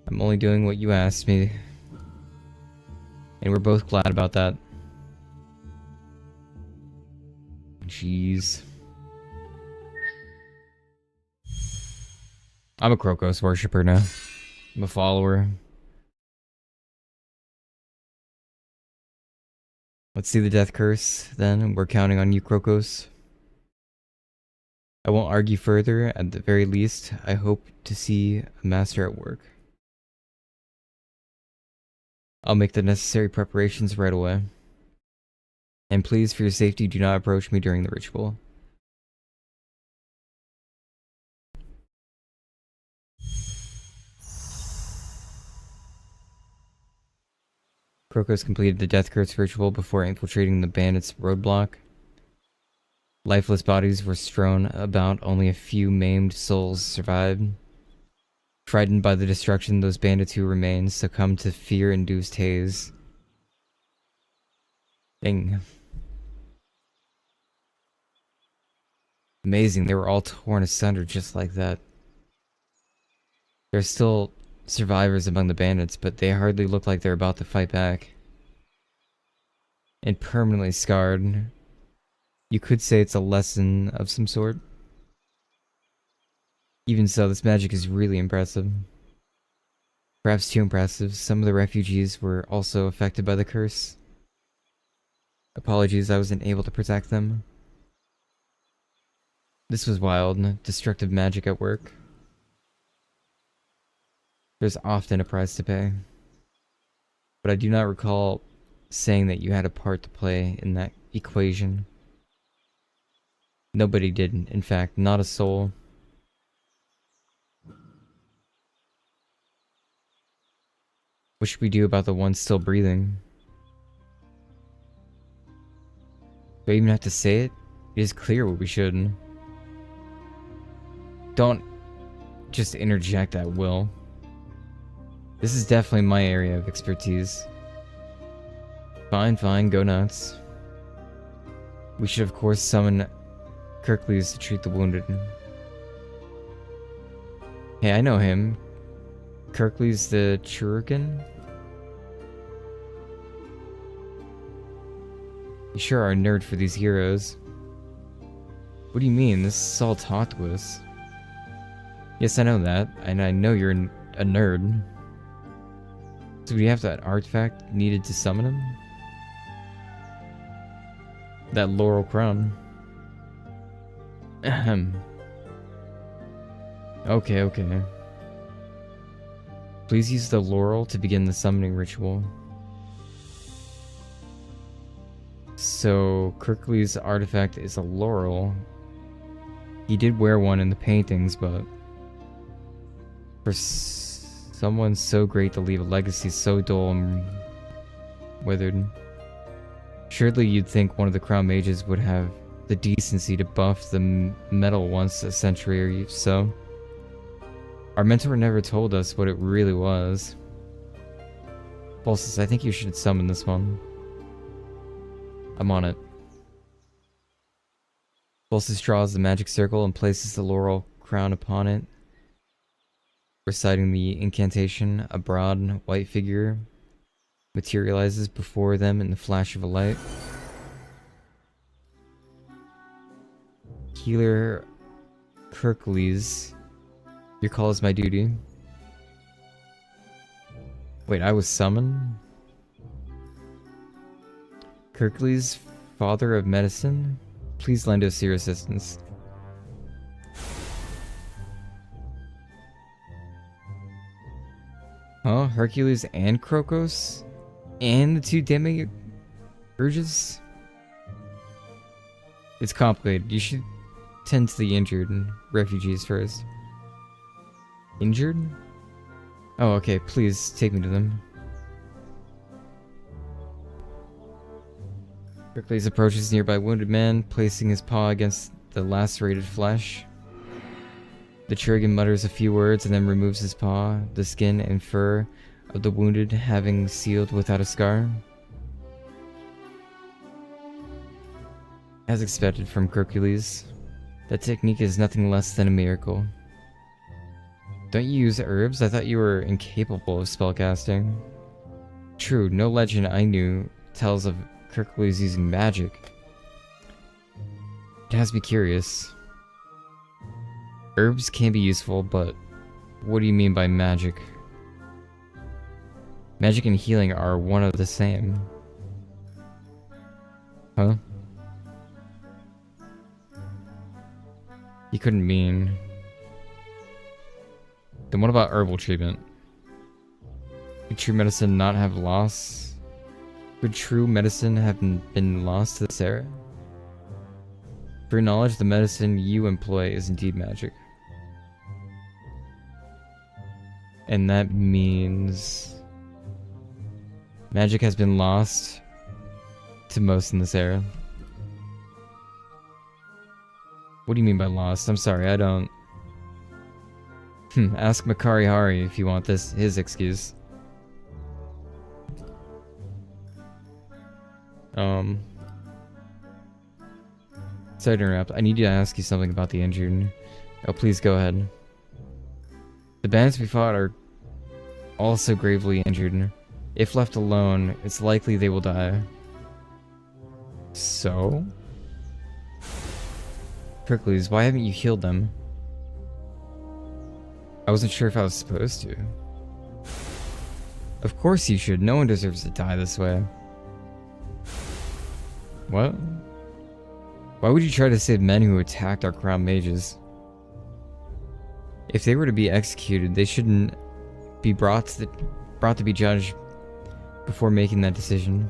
I'm only doing what you asked me. And we're both glad about that. Jeez. I'm a Krokos worshiper now. I'm a follower. Let's see the death curse, then. We're counting on you, Krokos. I won't argue further. At the very least, I hope to see a master at work. I'll make the necessary preparations right away. And please, for your safety, do not approach me during the ritual. Krokos completed the death curse ritual before infiltrating the bandits' roadblock. Lifeless bodies were strewn about, only a few maimed souls survived. Frightened by the destruction, those bandits who remained succumbed to fear-induced haze. Dang. Amazing, they were all torn asunder just like that. There's still survivors among the bandits, but they hardly look like they're about to fight back. And permanently scarred. You could say it's a lesson of some sort. Even so, this magic is really impressive. Perhaps too impressive. Some of the refugees were also affected by the curse. Apologies, I wasn't able to protect them. This was wild, destructive magic at work. There's often a price to pay. But I do not recall saying that you had a part to play in that equation. Nobody did, in fact, not a soul. What should we do about the ones still breathing? Do I even have to say it? It is clear what we should. Don't just interject at will. This is definitely my area of expertise. Fine, fine, go nuts. We should of course summon Kirklees to treat the wounded. Hey, I know him. Kirklees the Churican? You sure are a nerd for these heroes. What do you mean? This is all taught to us. Yes, I know that, and I know you're a nerd. So do you have that artifact needed to summon him? That laurel crown. Ahem. Okay, okay. Please use the laurel to begin the summoning ritual. So, Kirkley's artifact is a laurel. He did wear one in the paintings, but for someone so great to leave a legacy so dull and withered, surely you'd think one of the crown mages would have the decency to buff the metal once a century or so. Our mentor never told us what it really was. Pulses, I think you should summon this one. I'm on it. Pulses draws the magic circle and places the laurel crown upon it. Reciting the incantation, a broad white figure materializes before them in the flash of a light. Healer Kirkleys, your call is my duty. Wait, I was summoned? Kirkleys, father of medicine, please lend us your assistance. Huh? Hercules and Crocus? And the two demiurges? It's complicated. You should tend to the injured and refugees first. Injured? Oh, okay. Please take me to them. Hercules approaches nearby wounded man, placing his paw against the lacerated flesh. The Chirurgeon mutters a few words and then removes his paw, the skin and fur of the wounded having sealed without a scar. As expected from Hercules, that technique is nothing less than a miracle. Don't you use herbs? I thought you were incapable of spellcasting. True, no legend I knew tells of Hercules using magic. It has me curious. Herbs can be useful, but what do you mean by magic? Magic and healing are one of the same. Huh? You couldn't mean... Then what about herbal treatment? Could true medicine not have lost? Could true medicine have been lost to this era? For your knowledge, the medicine you employ is indeed magic. And that means... magic has been lost to most in this era. What do you mean by lost? I'm sorry, I don't... Ask Makari Hari if you want his excuse. Sorry to interrupt. I need to ask you something about the injured. Oh, please go ahead. The bandits we fought are also gravely injured. If left alone, it's likely they will die. So? Hercules, why haven't you healed them? I wasn't sure if I was supposed to. Of course you should. No one deserves to die this way. What? Why would you try to save men who attacked our crown mages? If they were to be executed, they shouldn't be brought to be judged before making that decision.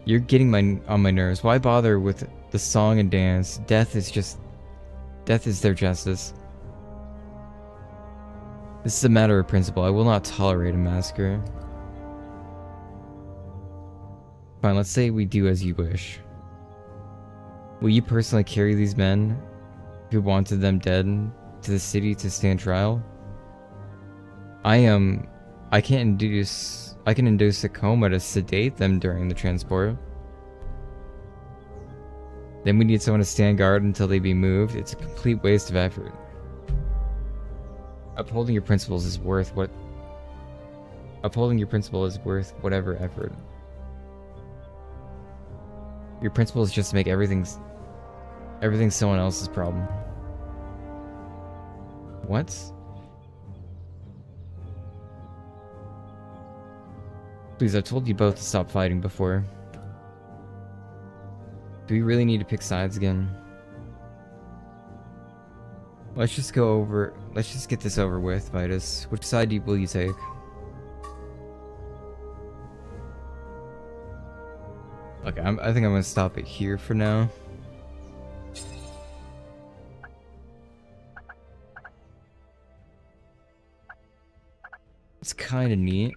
You're getting on my nerves. Why bother with the song and dance? Death is their justice. This is a matter of principle. I will not tolerate a massacre. Fine, let's say we do as you wish. Will you personally carry these men who wanted them dead to the city to stand trial? I can induce a coma to sedate them during the transport. Then we need someone to stand guard until they be moved. It's a complete waste of effort. Upholding your principles is worth whatever effort. Your principle is just to make everything someone else's problem. What? Please, I've told you both to stop fighting before. Do we really need to pick sides again? Let's just go over. Let's just get this over with, Vitus. Which side will you take? Okay, I think I'm gonna stop it here for now. It's kind of neat.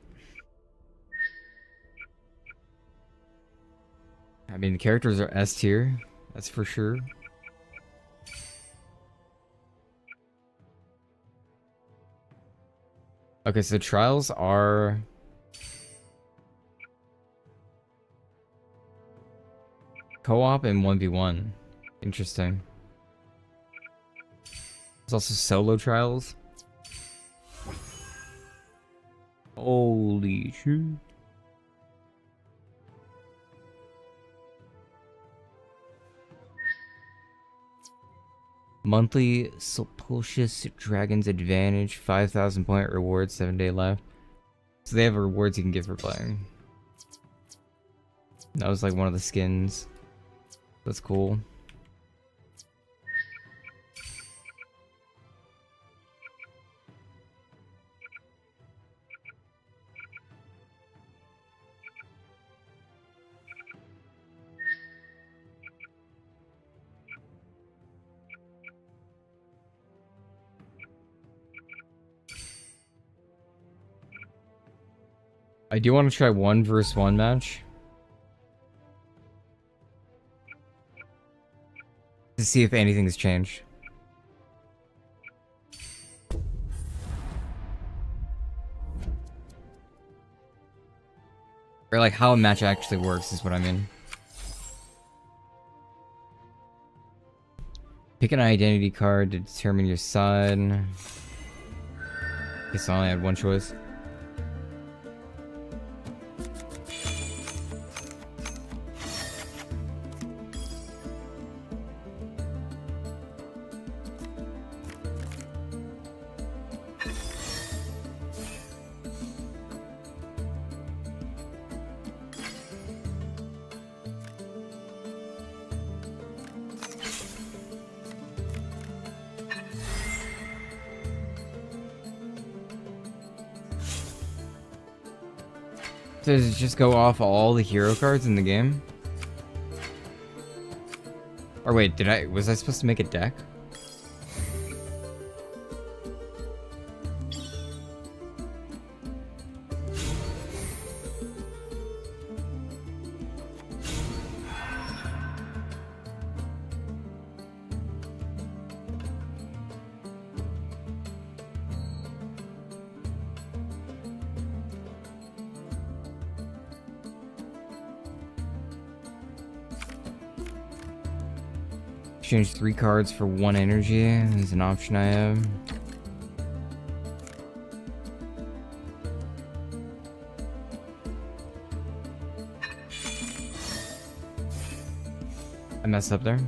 I mean, the characters are S tier, that's for sure. Okay, so trials are co-op and 1v1. Interesting. There's also solo trials. Holy shit. Monthly Sulpicious Dragon's Advantage, 5,000 point reward, 7-day left. So they have rewards you can get for playing. That was like one of the skins. That's cool. I do want to try 1v1 match. To see if anything's changed. Or like how a match actually works is what I mean. Pick an identity card to determine your side. Guess I only had one choice. Does it just go off all the hero cards in the game? Or wait, was I supposed to make a deck? Exchange 3 cards for 1 energy is an option I have. I messed up there.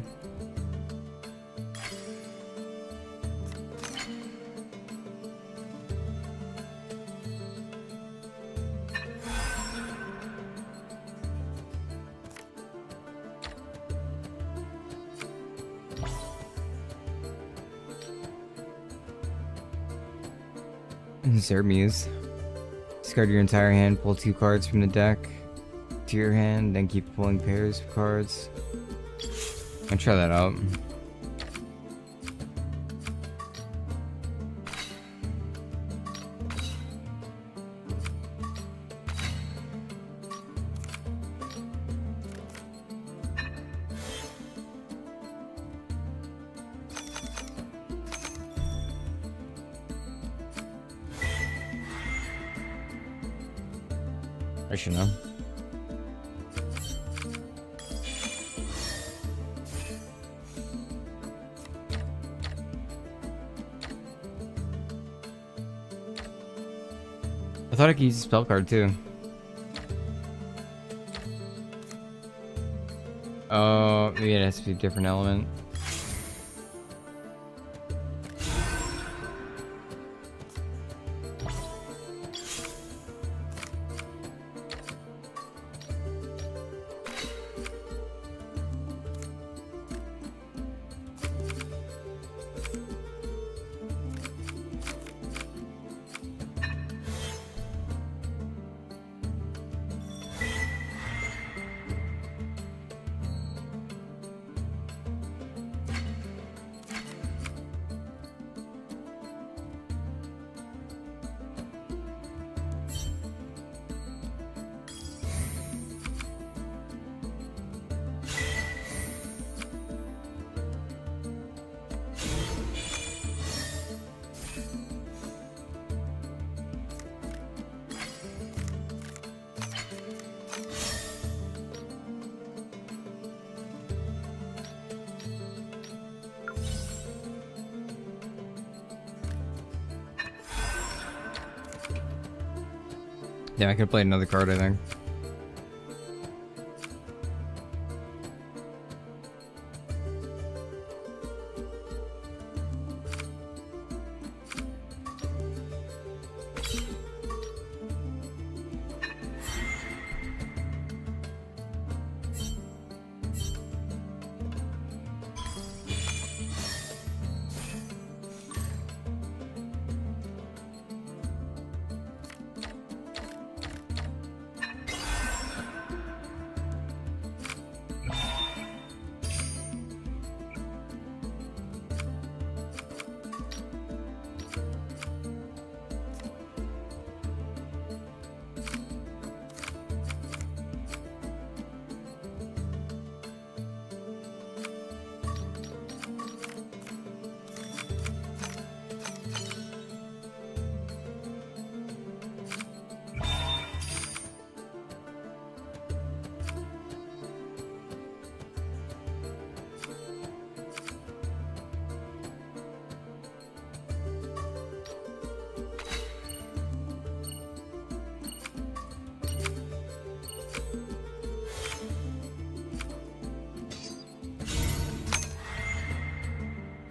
Zermuse. Discard your entire hand, pull 2 cards from the deck to your hand, then keep pulling pairs of cards. I'll try that out. I should know. I thought I could use a spell card too. Oh, maybe it has to be a different element. Yeah, I could play another card, I think.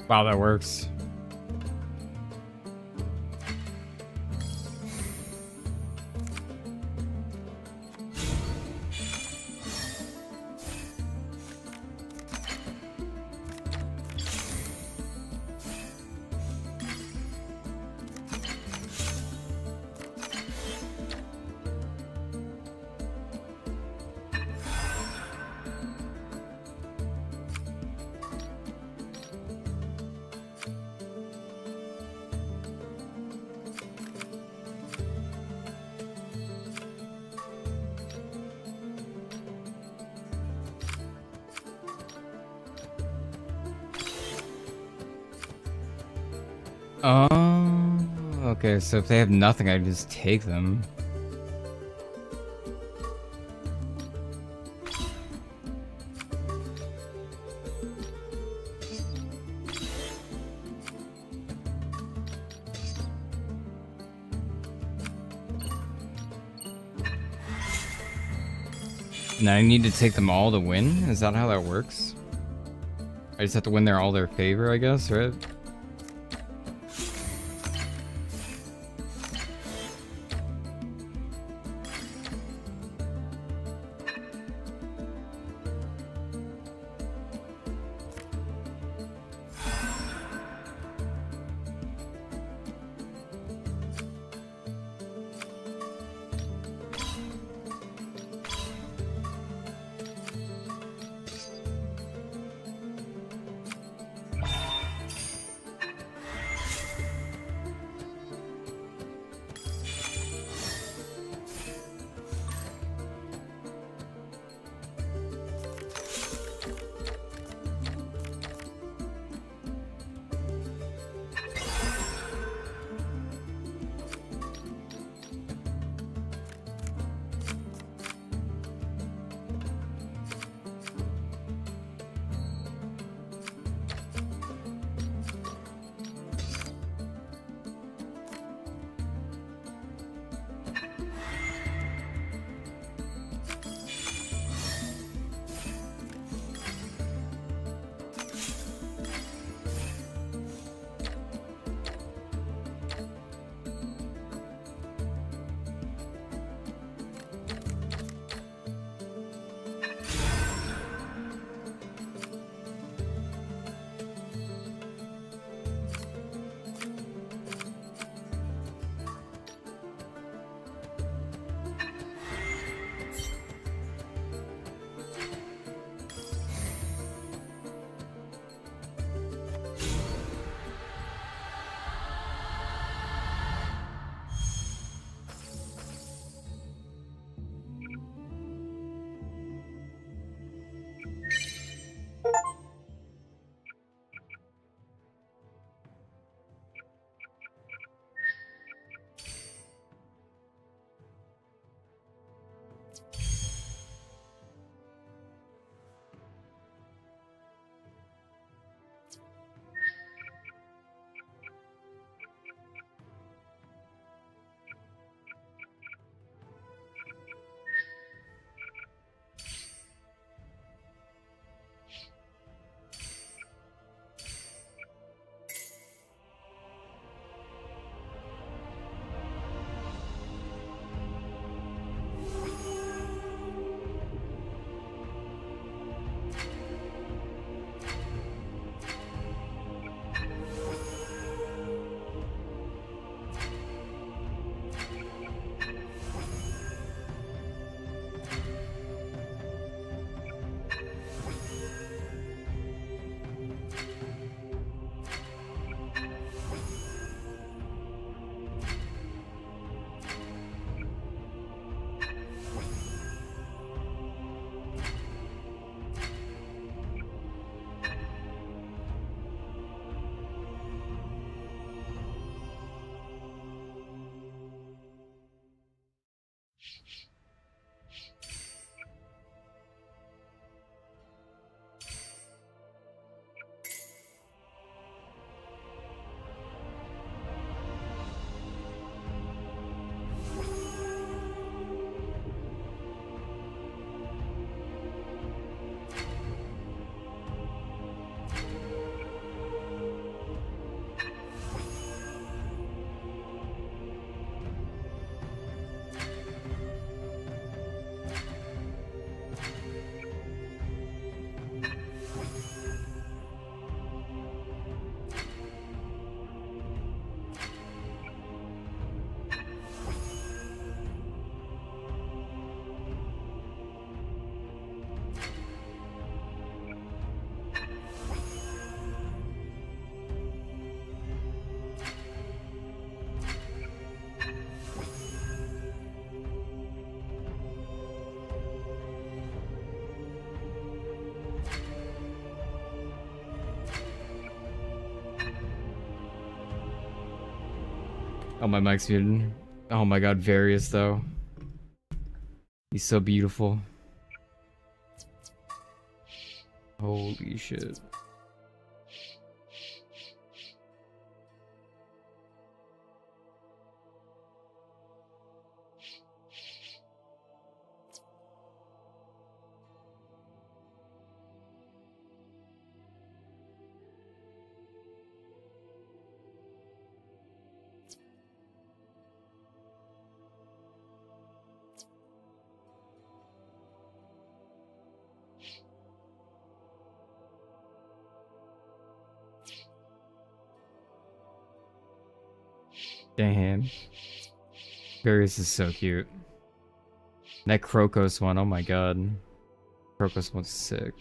Wow, that works. Oh, okay, so if they have nothing, I just take them. Now I need to take them all to win? Is that how that works? I just have to win their all their favor, I guess, right? Oh, my mic's muted. Oh my god, Various though. He's so beautiful. Holy shit. Damn. Various is so cute. That Crocus one, oh my god. Crocus one's sick.